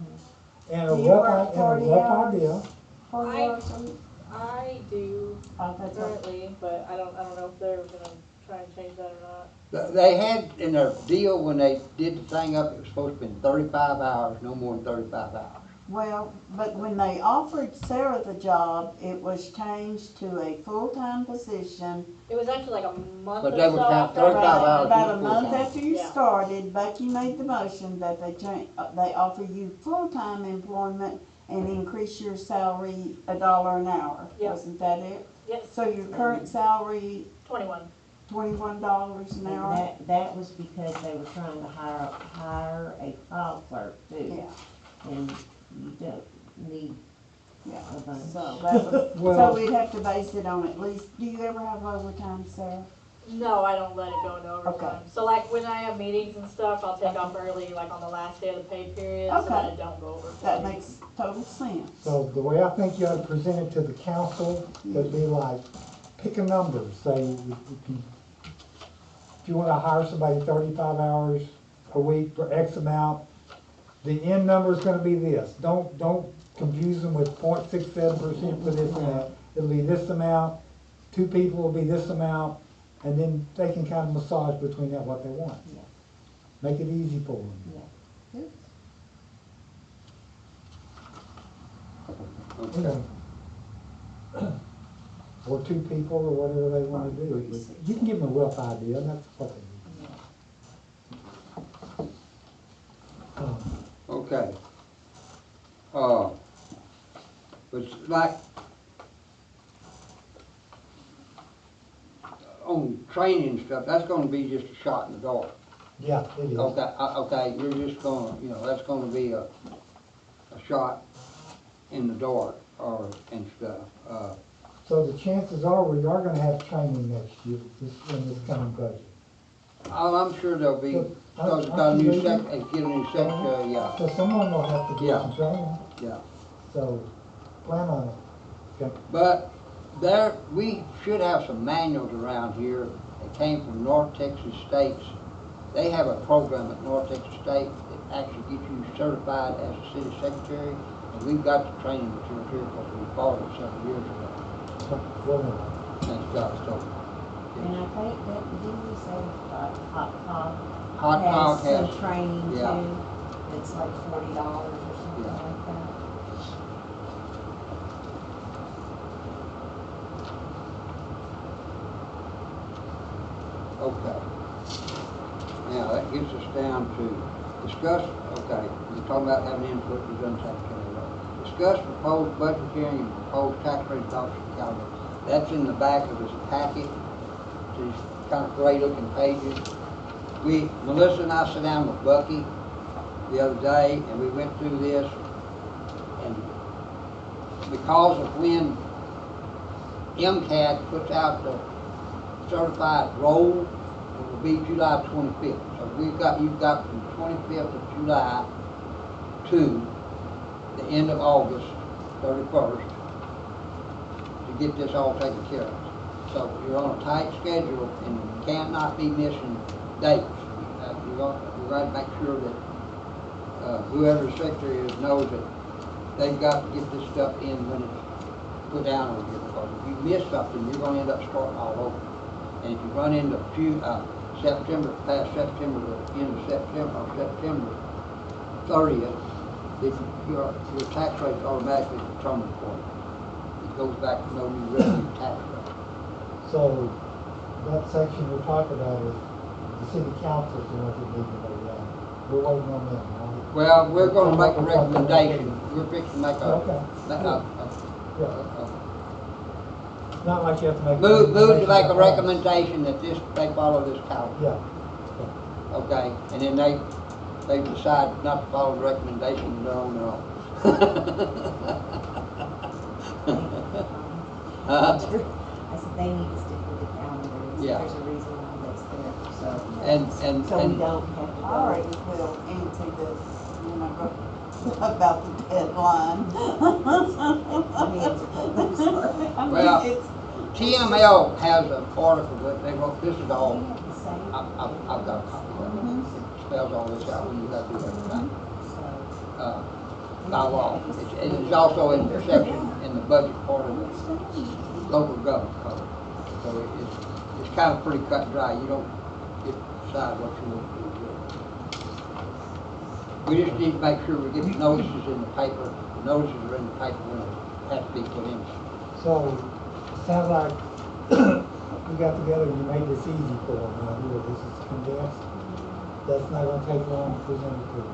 And a Do you work rough, 40 and a rough hours? idea, 40 I- hours a week? I do Oh, that's all. currently, but I don't know if they're gonna try and change that or not. they had in their deal when they did the thing up, it was supposed to be 35 hours, no more than 35 hours. Well, but when they offered Sarah the job, it was changed to a full-time position. It was actually like a month But or they so would count after. 35 I- hours. About a is month full-time. after you Yeah. started, Bucky made the motion that they offer you full-time employment and increase your salary $1 an hour. Yeah. Wasn't that it? Yes, So your current salary, 21. $21 an And hour? that was because they were trying to hire a file clerk too. Yeah, And you don't need yeah. a bunch. So that was, so Well- we'd have to base it on at least, do you ever have overtime, Sarah? No, I don't let it go into overtime. Okay. So like when I have meetings and stuff, I'll take off early, like on the last day of the pay period, so Okay. that I don't go over. That makes total sense. so the way I think you ought to present it to the council would be like, pick a number, say, if you wanna hire somebody 35 hours a week for X amount, the end number is gonna be this. Don't confuse them with 0.67% for this and that. It'll be this amount, 2 people will be this amount, and then they can kind of massage between that what they want. Yeah. Make it easy for them. Yeah. You know. Or 2 people, or whatever they wanna do. But you can give them a rough idea, and that's what they need. Okay. But like, on training and stuff, that's gonna be just a shot in the dark. Yeah, it is. Okay, you're just gonna, you know, that's gonna be a shot in the dark, and stuff. So the chances are we are gonna have training next year, in this coming budget. I'm sure there'll be, But because it's got a aren't you new leaving? get a new secretary, yeah, So someone will have to do Yeah. some training, yeah. so plan on it. Okay. But we should have some manuals around here that came from North Texas States. They have a program at North Texas State that actually gets you certified as a city secretary. And we've got the training material here because we bought it several years ago Well, and stuff, so. And I think that, didn't we say Hot Top Hot Dog has has, some training yeah. too? It's like $40 or something Yeah. like that. okay. Now, that gets us down to discuss, okay, we're talking about having input, we've done tax care of that. Discuss proposed budget hearing and proposed tax rate adoption calendar. That's in the back of this packet, these kind of gray looking pages. Melissa and I sat down with Bucky the other day and we went through this, and because of when MCAD puts out the certified roll, it will be July 25th. So you've got from 25th of July to the end of August 31st to get this all taken care of. So you're on a tight schedule and you can't not be missing dates. We're going to make sure that whoever the secretary is knows that they've got to get this stuff in when it's put down over here, because if you miss something, you're going to end up starting all over. And if you run into September, past September, the end of September, or September 30th, then your tax rate is automatically determined for you. It goes back to no new revenue tax rate. So that section we're talking about is the city council's the ones that need to know that. We're waiting on them, right? Well, we're going to make a recommendation. We're fixing to make Okay. a Yeah. not like you have to make. Move to make a recommendation. recommendation that they follow this calendar, Yeah, okay? And then they decide not to follow the recommendation, they're on their own. I said they need to stick with the calendar. Yeah. There's a reason why that's there, so. And So we don't have to All right, go. well, answer this, you know, about the deadline. I mean, Well, it's- TML has an article that they wrote, this is We all, have the same. I've got a copy of it. It spells all this out when you have to do every time. So, By law. And it's also in the section, in the budget part of the local government code. So it's kind of pretty cut and dry. You don't get to decide what you want to do with it. We just need to make sure we get the notices in the paper. The notices are in the paper when it has to be put in. so, sounds like we got together and you made this easy for them, here, this is condensed. That's not gonna take long to present it to them.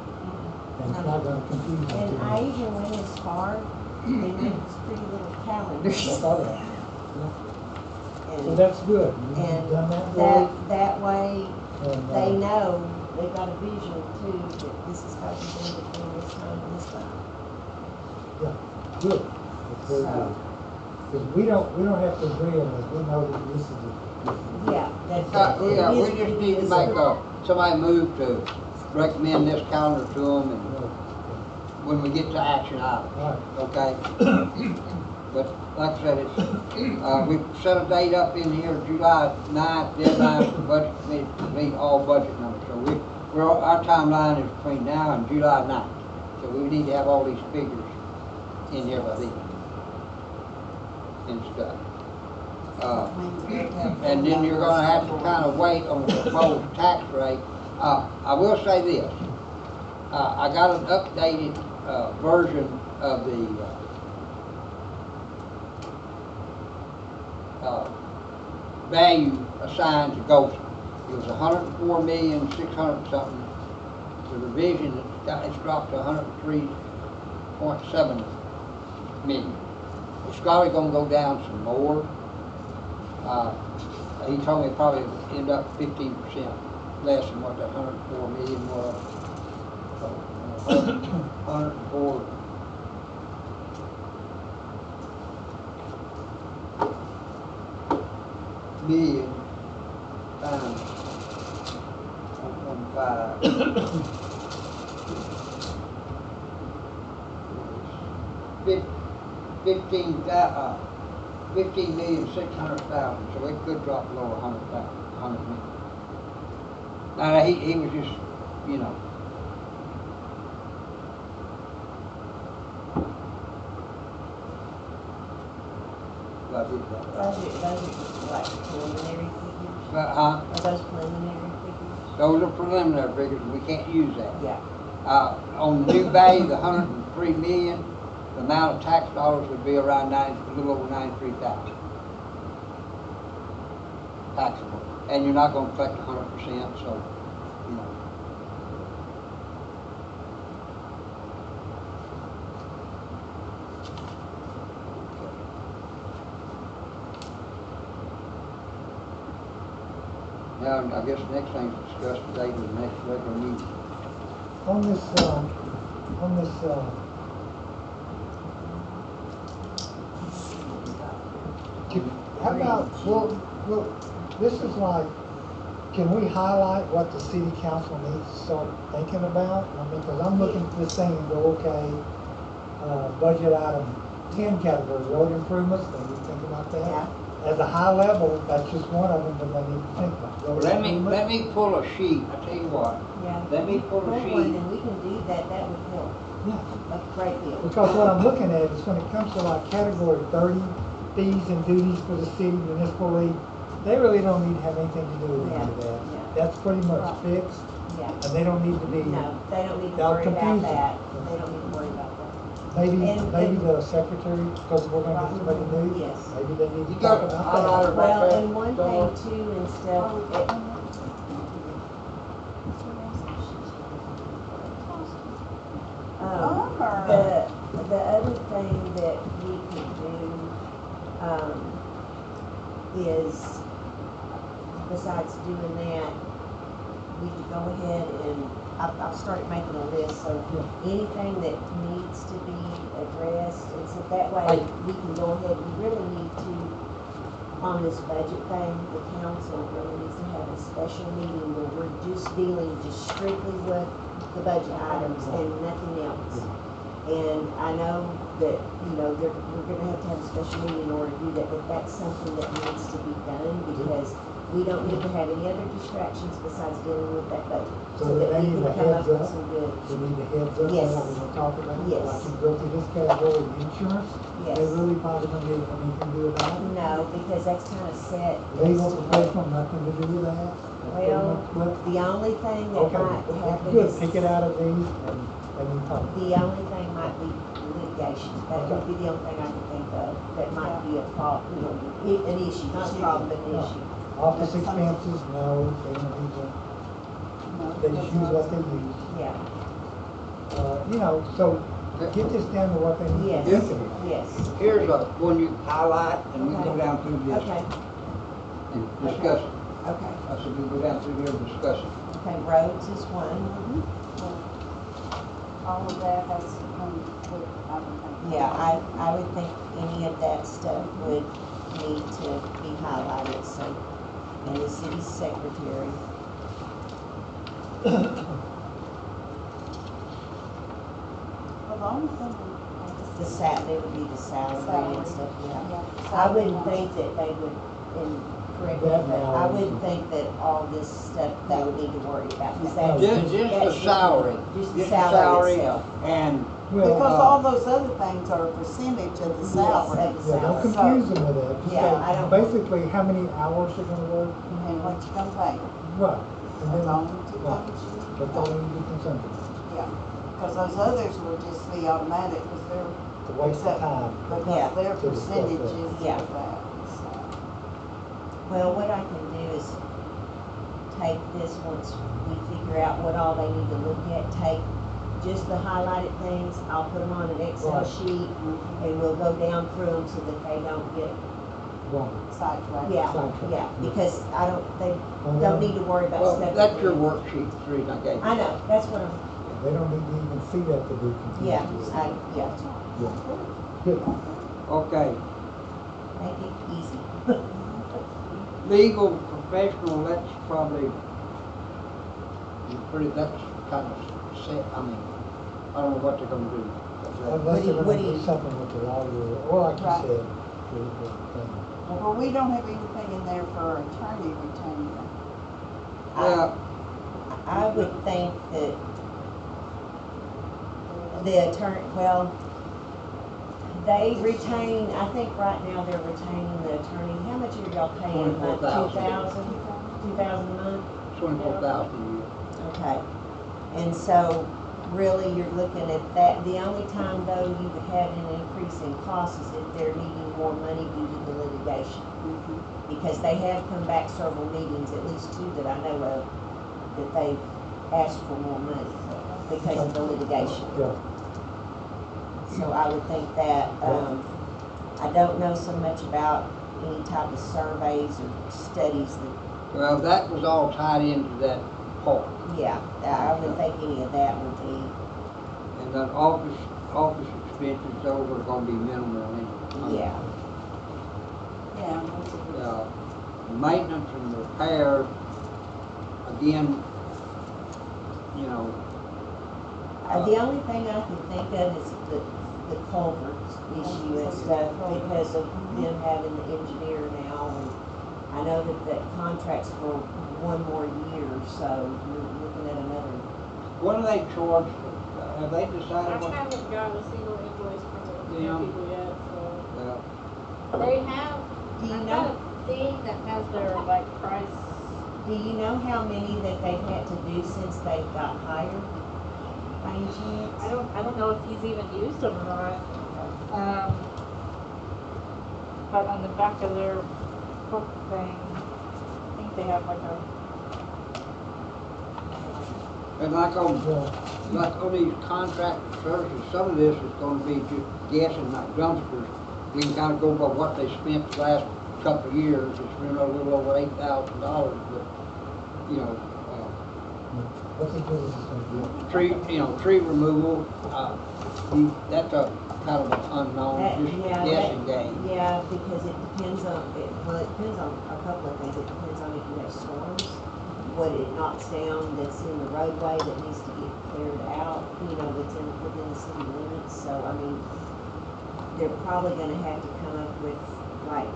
And it's not gonna confuse them too and I much. even went as far, they made this pretty little calendar. I saw that. So And, that's good, you've and done that work. that way, And, they know, they've got a vision too, that this is how you do it between this time and this time. Yeah, good, that's very So- good. Because we don't have to agree on this, we know that this is a. Yeah, that's. Yeah, it we is- just it need to is make somebody move to recommend this calendar to them and when we get to action items. Right. Okay? But like I said, it's, we set a date up in here, July 9th, deadline for the budget committee to meet all budget numbers. So our timeline is between now and July 9th. So we need to have all these figures in here by then. And stuff. And then you're gonna have to kind of wait on the proposed tax rate. I will say this, I got an updated, version of the, value assigned to Goldston. It was 104,600,000 something. The revision, it's dropped to 103.7 million. It's probably gonna go down some more. He told me it probably end up 15% less than what that 104 million was. So, 104. Million times 1.5. 15,600,000, so it could drop below 100 million. Now, he was just, you know. I did that. Those are like preliminary figures. But, Are those preliminary figures? those are preliminary figures, we can't use that. Yeah. On the new value, the 103 million, the amount of tax dollars would be around a little over 93,000. Taxable. And you're not gonna collect 100%, so, you know. Now, I guess the next thing to discuss today is the next regular meeting. On this, how about, well, this is like, can we highlight what the city council needs to start thinking about? I mean, because I'm looking at this thing and go, okay, budget item 10 category, road improvements, they need to think about that. Yeah. As a high level, that's just one of them, but they need to think about. Road Let improvements. me pull a sheet, I tell you what. Yeah. Let me pull a Pull sheet. one, and we can do that, that would help Yeah. a great deal. Because what I'm looking at is when it comes to like category 30, fees and duties for the city, municipal league, they really don't need to have anything to do with any of that. Yeah. That's pretty much Right. fixed, Yeah. and they don't need to be, No, they don't need to That'll worry about confuse them. that. They don't need to worry about that. maybe And- the secretary, because we're gonna get somebody new. Yes. Maybe they need You to talk got about highlighter that. right Well, there and one somewhere. thing too, instead, the other thing that we could do, is, besides doing that, we could go ahead and, I've started making a list, so anything that needs to be addressed, and so that way we can go ahead, we really need to, on this budget thing, the council really needs to have a special meeting where we're just dealing just strictly with the budget items and nothing else. And I know that, we're gonna have to have a special meeting in order to do that, but that's something that needs to be done because we don't need to have any other distractions besides dealing with that budget. So that they we need can a come up heads with up. some good, We need a heads up, Yes. what we're gonna talk about. Yes. Like you go through this category, insurance, yes. they really probably gonna be anything to do with that. No, because that's kind of set. Legal professional, nothing to do with that. Well, the only thing that Okay, might happen good, is, pick it out of these and we talk. the only thing might be litigation. That would be the only thing I can think of that might be a problem, an issue, not a problem, but an No. issue. Office expenses, no, they don't need to, they just use what they use. Yeah, So get this down to what they need yes, to do. yes. Here's a one you highlight, and we can go Okay. down through this Okay, and discuss it. okay, I said we go down through here and discuss it. okay, roads is one. All of that has to come with, I would think. Yeah, I would think any of that stuff would need to be highlighted, so, and the city secretary. Well, the only thing. They would be the salary and stuff, yeah. Yeah. I wouldn't think that they would, and correct me, but I wouldn't think that all this stuff they would need to worry about, because that's. Just that the should be- salary. Just the Just salary itself. And Because Well, all those other things are a percentage of the Yes, salary. of the yeah, don't salary. confuse them with that. Just Yeah, I say don't- basically how many hours they're gonna work, And what you gonna pay. right. And That's all then, you right, that's all can you be concerned with, Yeah, because those others will just be automatic, because they're, the waste of Except- time. Yeah. because their To discuss that. percentages Yeah. of that, so. Well, what I can do is take this, once we figure out what all they need to look at, take just the highlighted things, I'll put them on an Excel Right. sheet, and we'll go down through them so that they don't get, Right. Sidetracked. yeah, Sidetrack. yeah, because they Well, don't need to worry about well, stuff. that's that your we- worksheet, the reason I gave you. I know, that's what I'm, They don't need to even see that to be confused. yeah, with. yeah, Yeah. Good. Okay, make it easy. legal professional, that's probably, that's kind of set, I mean, I don't know what they're gonna do. Unless they're what gonna do do you- something with the lawyer, or like you Right. said, the thing. Well, we don't have anything in there for attorney retainer. Well, I would think that the attorney, well, they retain, I think right now they're retaining the attorney, how much are y'all paying a month? 24,000. 2,000 a month? 24,000 a year. Okay, and so really you're looking at that, the only time though you would have an increase in cost is if they're needing more money due to the litigation. Because they have come back several meetings, at least two that I know of, that they've asked for more money because of the litigation. Yeah. So I would think that, I don't know so much about any type of surveys or studies that, Well, that was all tied into that part. yeah, I would think any of that would be, And then office expenses, those are gonna be minimal anyway. yeah. Yeah, that's a good. Maintenance and repair, again, you know, The only thing I can think of is the culvert issue and stuff because of them having the engineer now. And I know that contract's for one more year, so you're looking at another. what do they charge, have they I decided what? haven't got a single invoice from the Yeah. people yet, so. Well, They have, Do you I've know, got a thing that has their like price. do you know how many that they've had to do since they got hired? By any chance? I don't know if he's even used them or not. But on the back of their book thing, I think they have like a, and like on these contract services, some of this is gonna be just guessing, like dumpsters. We can kinda go by what they spent the last couple of years, it's been a little over $8,000, but, you know, What's the business gonna tree removal, that's a kind of an unknown, just guessing game. Yeah, because it depends on, well, it depends on a couple of things. It depends on if you have storms, what it knocks down that's in the roadway that needs to get cleared out, you know, that's within the city limits. So, I mean, they're probably gonna have to come up with like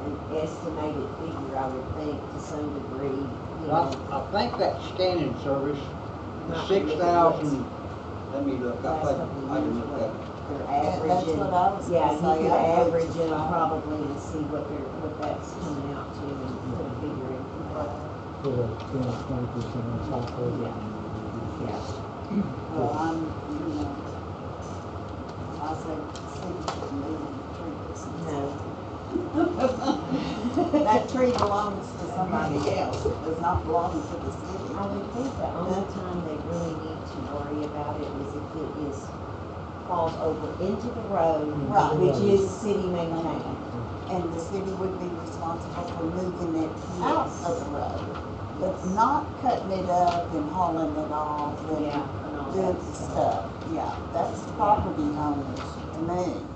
an estimated figure, I would think, to some degree, you know. I think that scanning service, the Not 6,000, let me look, I Last think, couple of I can years, look what at it. they're That's averaging. what I was Yeah, gonna you say. could I think average them it's probably and see what that's coming out to and put a figure in. put a 10 or 20% on top of it? Yeah. Well, I'm, you know, I said, city should move the trees. No, That tree belongs to somebody else, it does not belong to the city. I would think the only time they really need to worry about it is if it is, falls over into the road, Right. which is city maintained. And the city would be responsible for moving it out Yes. of the road. But not cutting it up and hauling it off Yeah, and and all doing that stuff. stuff. Yeah, that's property owners to me,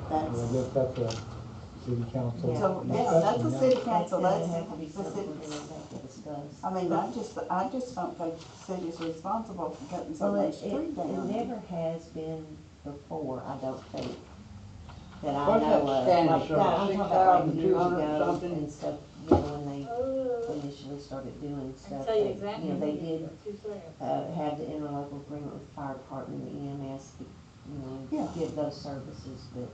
Well, I that's, guess that's a city council. Yeah. so, yeah, that's a discussion, city That's council, gonna that's have to be the something we're city. gonna have to discuss. I mean, I just don't think the city's responsible for cutting so Well, much tree it down. never has been before, I don't think, that I What's that know of. scanning Like, service, I'm talking about like years 6,200 ago something? and stuff, you know, when they Oh, initially started doing I stuff. can tell you they- exactly. You know, they did, 2 seconds. have the interlocal agreement with the fire department, the EMS, you know, Yeah. give those services, but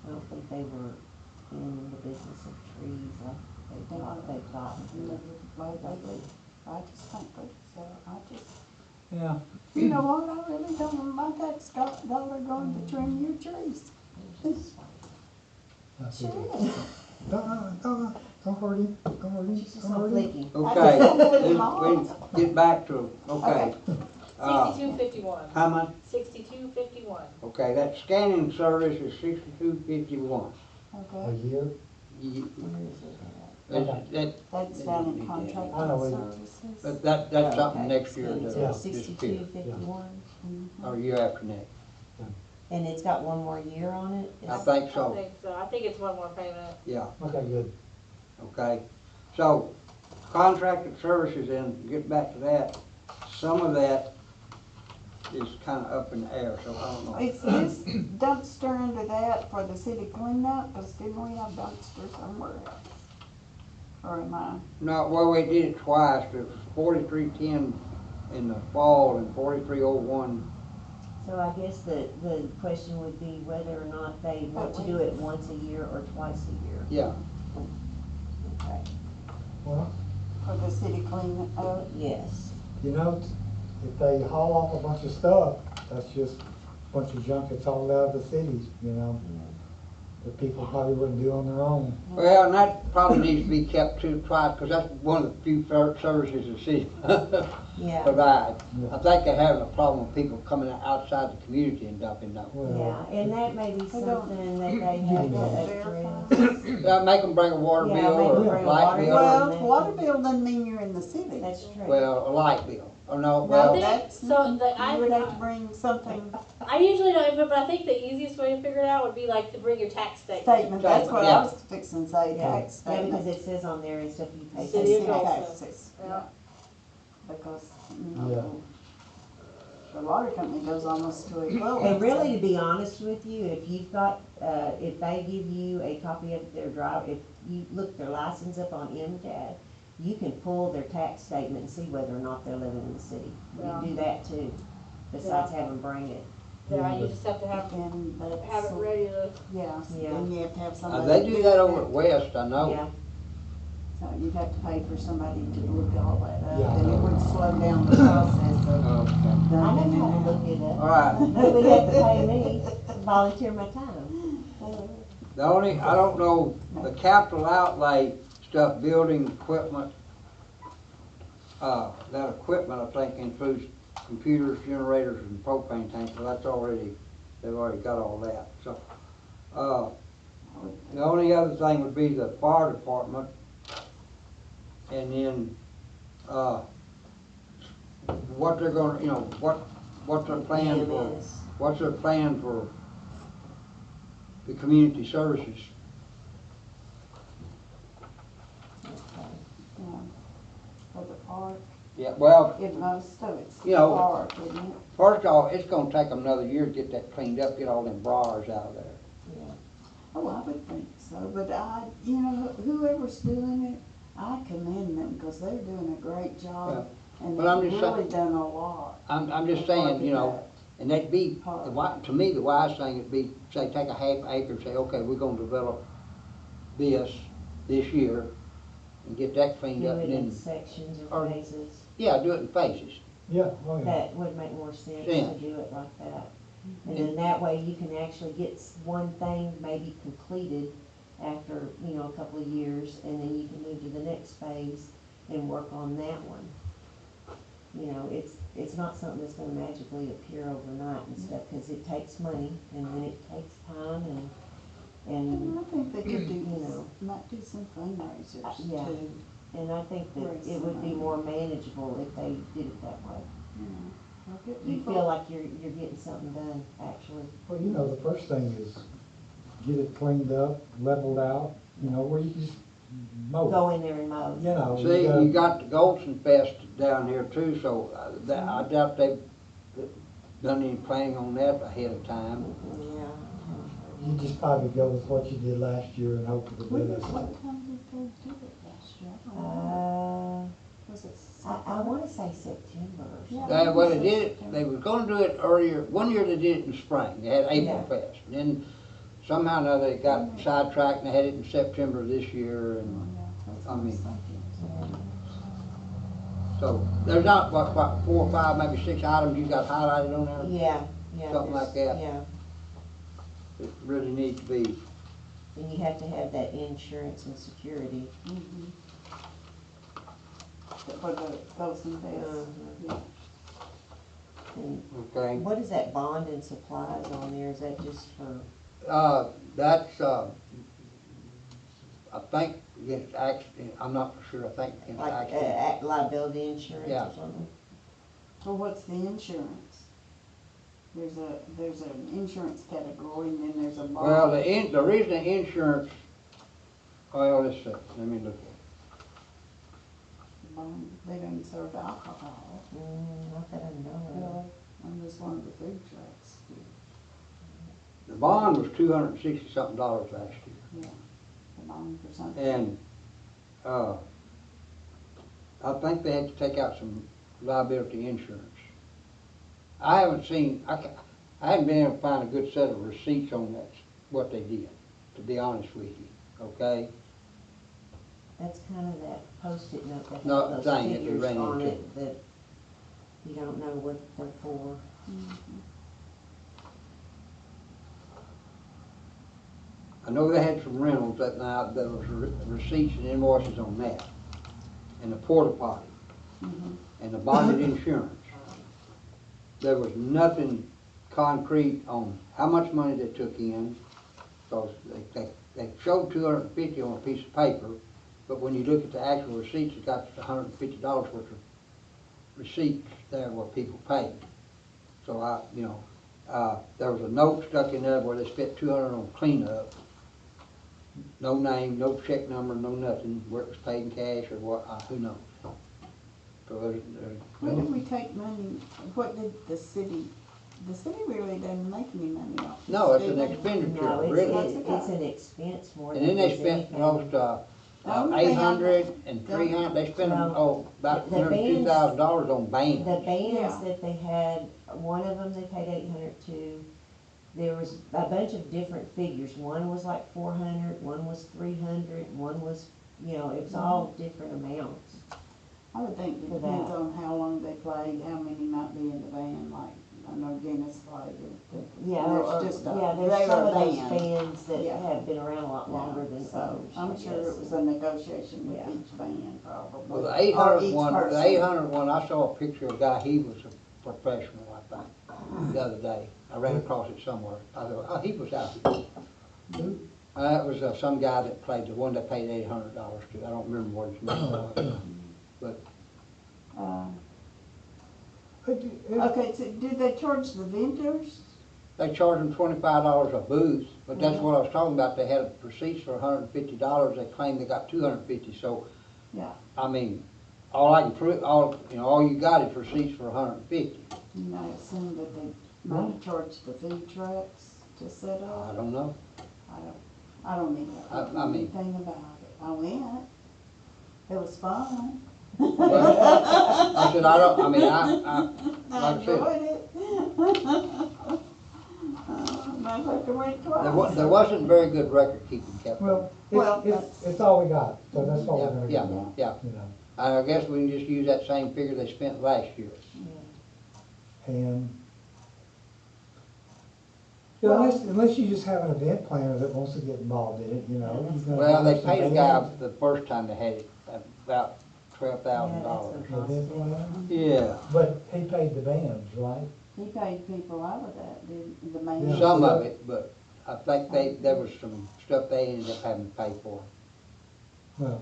I don't think they were in the business of trees like they've gotten to. Lately, I just don't think so, I just, Yeah. you know what, I really don't want my tax dollar going to trim your trees. I Sure think is. don't hurt him, don't hurt him, She's just don't so hurt him. flaky. Okay, I just don't live in my we house. get back to, okay. 6251. How much? 6251. Okay, that scanning service is 6251. A Okay, year? that's down in contract I know it. services. But that's something next year It's to Yeah. disappear, 6251, or year after next. and it's got one more year on it? I It's- think I so, think so. I think it's one more payment. yeah, Okay, good. okay. So, contracted services, and get back to that, some of that is kind of up in the air, so I don't know. Is this dumpster under that for the city cleanup, cause didn't we have dumpsters somewhere else? Or am I, No, well, we did it twice, it was 4310 in the fall and 4301. So I guess the question would be whether or not they want to do it once a year or twice a year. Yeah, Okay. Well, for the city cleanup? Yes. you know, if they haul off a bunch of stuff, that's just a bunch of junk that's hauled out of the cities, you know, that people probably wouldn't do on their own. well, and that probably needs to be kept to twice, because that's one of the few services the city Yeah. provide. I think they're having a problem with people coming outside the community and dumping them. Well, Yeah, and that may be They don't- something that they have to Verify. address. Make them bring a water Yeah, bill make or 'em a bring a light water bill. bill. Well, water bill doesn't mean you're in the city. That's true. Well, a light bill. Oh, no, No, well, that's, so the- you would have to bring something, I usually don't, but I think the easiest way to figure it out would be like to bring your tax statement. statement, that's what Yeah. I was fixing to say, Yeah, tax yeah, because statement. it says on there and stuff you pay. City of City Gulf. taxes, Yeah. because, Yeah. the water company goes almost to a twelve. And really, to be honest with you, if you've got, if they give you a copy of their drive, if you look their license up on MCAD, you can pull their tax statement and see whether or not they're living in the city. You Yeah. can do that too, besides have them bring it. Yeah, you just have to have And it that's, ready to. yeah, Yeah. and you have to have somebody. they do that over at West, I know. Yeah, So you'd have to pay for somebody to look all that up, Yeah. and it would slow down the process of Okay. I know dumping how to it. look it up. All right. You would have to pay me, volunteer my time. The only, I don't know, the capital outlay stuff, building equipment, that equipment, I think, includes computers, generators, and propane tanks, so that's already, they've already got all that, so. The only other thing would be the fire department. And then, what they're gonna, what's their plan for, EMS. what's their plan for the community services? For the park, Yeah, well, most of it's You the know, park, isn't it? first off, it's gonna take them another year to get that cleaned up, get all them briars out of there. Yeah. Oh, I would think so, but whoever's doing it, I commend them, because they're doing a great job. And But I'm they've just really saying- done a lot. I'm just saying, and that'd be, to me, the wise thing would be, say, take a half acre and say, okay, we're gonna develop this year, and get that cleaned Do up, it and in then, sections or- or phases. yeah, do it in phases. Yeah, oh, yeah. That would make more sense Yeah. to do it like that. And then that way you can actually get one thing maybe completed after, a couple of years, and then you can move to the next phase and work on that one. It's not something that's gonna magically appear overnight and stuff, cause it takes money, and then it takes time, And I think they could do, You know. might do some fundraisers Yeah. too, and I think that Raise it some would be money. more manageable if they did it that way. Or get You people- feel like you're getting something done, actually. Well, the first thing is get it cleaned up, leveled out, where you can just mow. Go in there and mow. See, you got the Goldson Fest down here too, so I doubt they've done any planning on that ahead of time. Yeah. You just probably go with what you did last year and hope for the best. What time did they do it last year? I don't know. Was it? I wanna say September or Yeah. something. Well, they did it, they was gonna do it earlier, one year they did it in spring, they had April Yeah. Fest. And then somehow or another, it got sidetracked and they had it in September this year, Oh, and yeah, that's I what I was mean- thinking. so, there's not, what, 4 or 5, maybe 6 items you got highlighted on there? Yeah, yeah. Something like there's- that. Yeah, It really needs to be, and you have to have that insurance and security. Mhm. For the Golden Fest. Mhm. Yeah. And okay? what is that bond and supplies on there? Is that just for, That's, I think against accident, I'm not sure, I think against like, accident. liability insurance Yeah. or something? Well, what's the insurance? There's an insurance category and then there's a bond. Well, the reason the insurance, well, let's see, let me look at Bond, they don't serve alcohol, Not that I know really, on this one of the food trucks. it. The bond was $260-something last year. Yeah, the bond for something. And, I think they had to take out some liability insurance. I haven't seen, I haven't been able to find a good set of receipts on that, what they did, to be honest with you, okay? of. That's kind of that Post-it note that No, has those thing that you figures ran on into. it that you don't know what they're for. I know they had some rentals that night, there was receipts and invoices on that, and the porta potty, Mhm. and the bonded insurance. There was nothing concrete on how much money they took in, because they showed 250 on a piece of paper, but when you look at the actual receipts, it got $150 worth of receipts there where people paid. So there was a note stuck in there where they spent 200 on cleanup. No name, no check number, no nothing, where it was paid in cash or what, who knows? So Where did we take money, what did the city really doesn't make any money off this, no, it's do an they? expenditure, No, really. it's an expense more And than then it they is spent anything. close to Only thing I- 800 and 300, they spent, Well, about the $102,000 on bands. The bands Yeah. that they had, one of them they paid 800 to. There was a bunch of different figures. One was like 400, one was 300, one was, it was all different amounts. I would think it For depends that. on how long they played, how many might be in the band, like, I know Guinness played it. Yeah, There's just a there's some of those band. bands that Yeah. have been around a lot longer than So, others. I I'm sure guess. it was a negotiation with Yeah. each band probably. Well, the or 800 each one, the person. 800 one, I saw a picture of a guy, he was a professional, I think, the other day. I ran across it somewhere. I thought, oh, he was out here. Who? It was some guy that played, the one that paid $800 to. I don't remember what his name was. But Okay, so do they charge the vendors? they charged them $25 a booth, but that's what I was talking about. They had receipts for $150. They claimed they got $250. So, Yeah. I mean, all I can prove, all you got is receipts for $150. And I assume that they might have charged the food trucks to set I up. don't know. I don't even I know mean- anything about it. I went. It was fun. I said, I don't, I mean, I like I said, enjoyed it. Matter of fact, I went twice. there wasn't very good record keeping kept. Well, Well, it's all we got, so that's all we're Yeah, gonna yeah, get, yeah. you know. I guess we can just use that same figure they spent last year. And, you know, unless you just have an event planner that wants to get involved in it, you know. you're gonna Well, they hire some paid a guy bands. the first time they had it about $12,000. Event planner, Yeah, but he paid the bands, right? He paid people out of that, didn't the man? Yeah. some of it, but I think there was some stuff they ended up having to pay for. Well,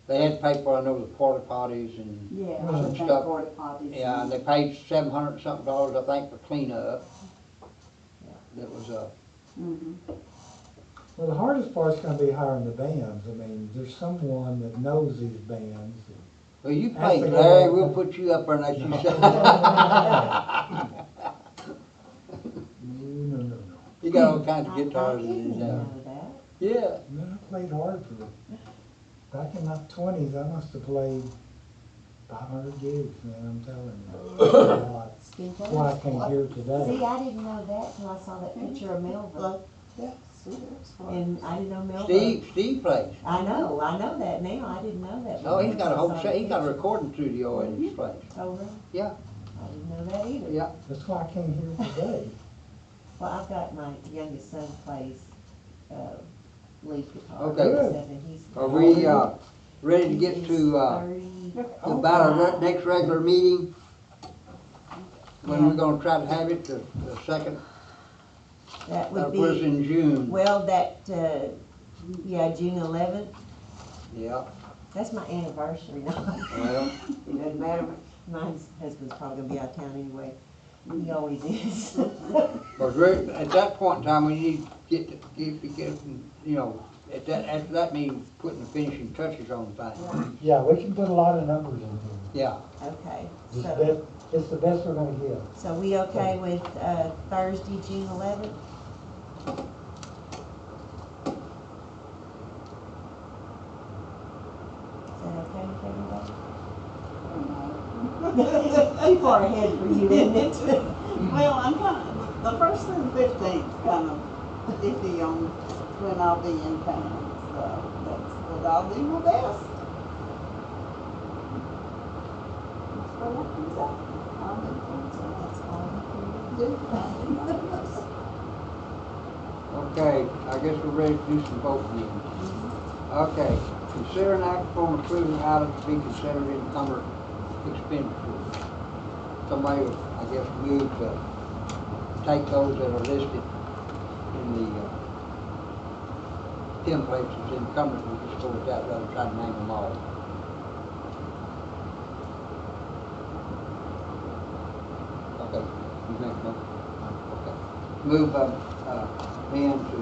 They had to pay for, I know, the porta potties and, Yeah, Well, I some think stuff. porta potties. yeah, and they paid $700 something, I think, for cleanup. That was, Mhm. well, the hardest part's gonna be hiring the bands. I mean, there's someone that knows these bands. well, you That's pay the Larry, guy. we'll put you up there and let you No. say. No. You got all kinds of I guitars didn't in his house. know that. Yeah. No, I played hard back in my 20s, I must have played 500 gigs, man, I'm telling you. That's a lot. Steve That's why I Ellis. came here today. See, I didn't know that till I saw that picture of Melvin. Yeah, see, that's fun. And I didn't know Melvin. Steve plays. I know that now. I didn't know that. No, he's got a whole I saw set, he's got a picture. recording studio in his place. Oh, really? Yeah, I didn't know that either. yeah. That's why I came here today. Well, I've got my youngest son plays, lead guitar. Okay. Good. And he's. Are we, ready to get he's to, 30. about our next regular meeting? When we're gonna try to have it, the second, That would was be, in June. well, June 11th. Yeah, That's my anniversary now. well, It doesn't matter. My husband's probably gonna be out of town anyway. He always is. but at that point in time, we need to get, you know, after that meeting, putting the finishing touches on things. Yeah, we can put a lot of numbers in here. Yeah, Okay, It's so, the best, it's the best we're gonna get. so we okay with, Thursday, June 11th? Is that okay with everybody? Too far ahead for you, isn't it? Well, I'm the first and the 15th kind of iffy on when I'll be in town, so but I'll do my best. That's what I can say. I'll do So that's all we can do. I'll do my best. okay, I guess we're ready to do some voting then. Okay, consider an act upon approving items to be considered encumbered expenditures. Somebody will, I guess, move to take those that are listed in the templates as encumbered. We'll just go with that rather than try to name them all. Okay, you make a motion? Okay. Move, Ben to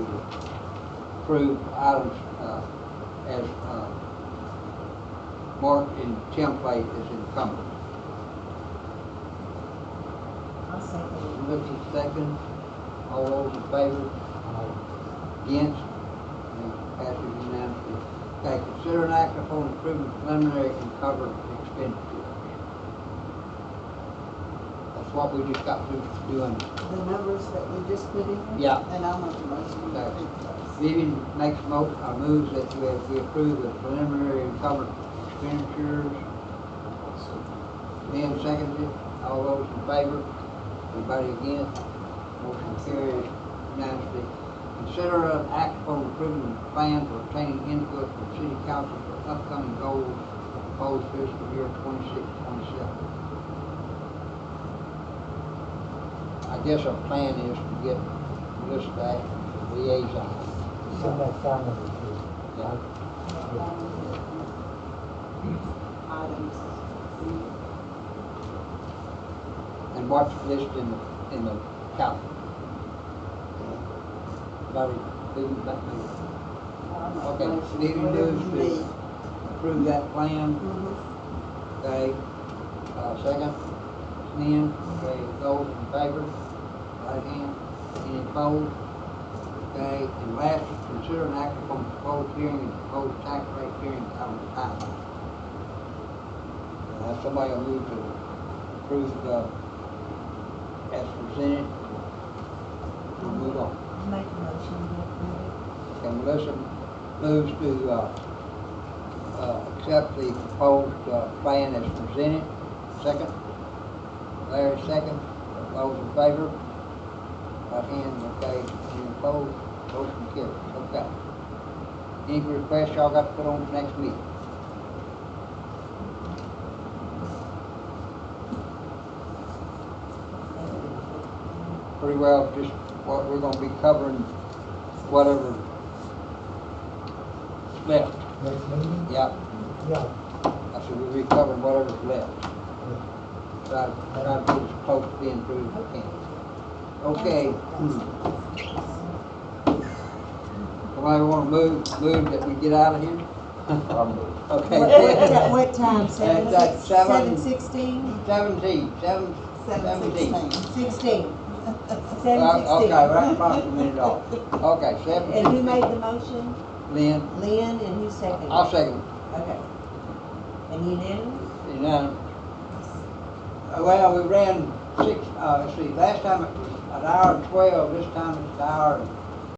approve items, as, marked in template as encumbered. I'll second it. Richard second. All those in favor? Against? Passes unanimously. Okay, consider an act upon approving preliminary encumbered expenditures. That's what we just got through doing. The numbers that we just put in? Yeah. And I'll make a motion to approve those. Vivian makes moves that we approve the preliminary encumbered expenditures. Ben seconds it. All those in favor? Anybody against? Motion carries unanimously. Consider an act upon approving the plan for obtaining input from city council for upcoming goals for proposed fiscal year 26-27. I guess our plan is to get Melissa back and liaison. Send that final report. Yeah. Items. And what's listed in the calendar? About it, moving back to Okay, Stevie Whatever moves you to need. approve that plan, Mhm. okay, second, Lynn, okay, those in favor, right hand, any opposed? Okay, and last, consider an act upon proposed hearing and proposed tax rate hearing on time. Somebody will move to approve, as presented, we'll move on. Make a motion to approve Okay, Melissa moves to, accept the proposed, plan as presented. Second? Larry, second. Those in favor? Right hand, okay. Any opposed? Motion carries. Okay. Any requests y'all got to put on for next meeting? Pretty well just what we're gonna be covering, whatever left. Next meeting? Yeah, Yeah. I said we'll be covering whatever's left. Try to get as close to being through as we can. Okay. Somebody wanna move that we get out of here? Okay. What time, That's seven- 7:16? 17. 7:16. 16. Okay, 7:16. right about a minute off. Okay, And who 7:16. made the motion? Lynn, Lynn, and who seconded? I'll second. Okay. And unanimous? Well, we ran six, let's see, last time it was an hour and 12, this time it's an hour and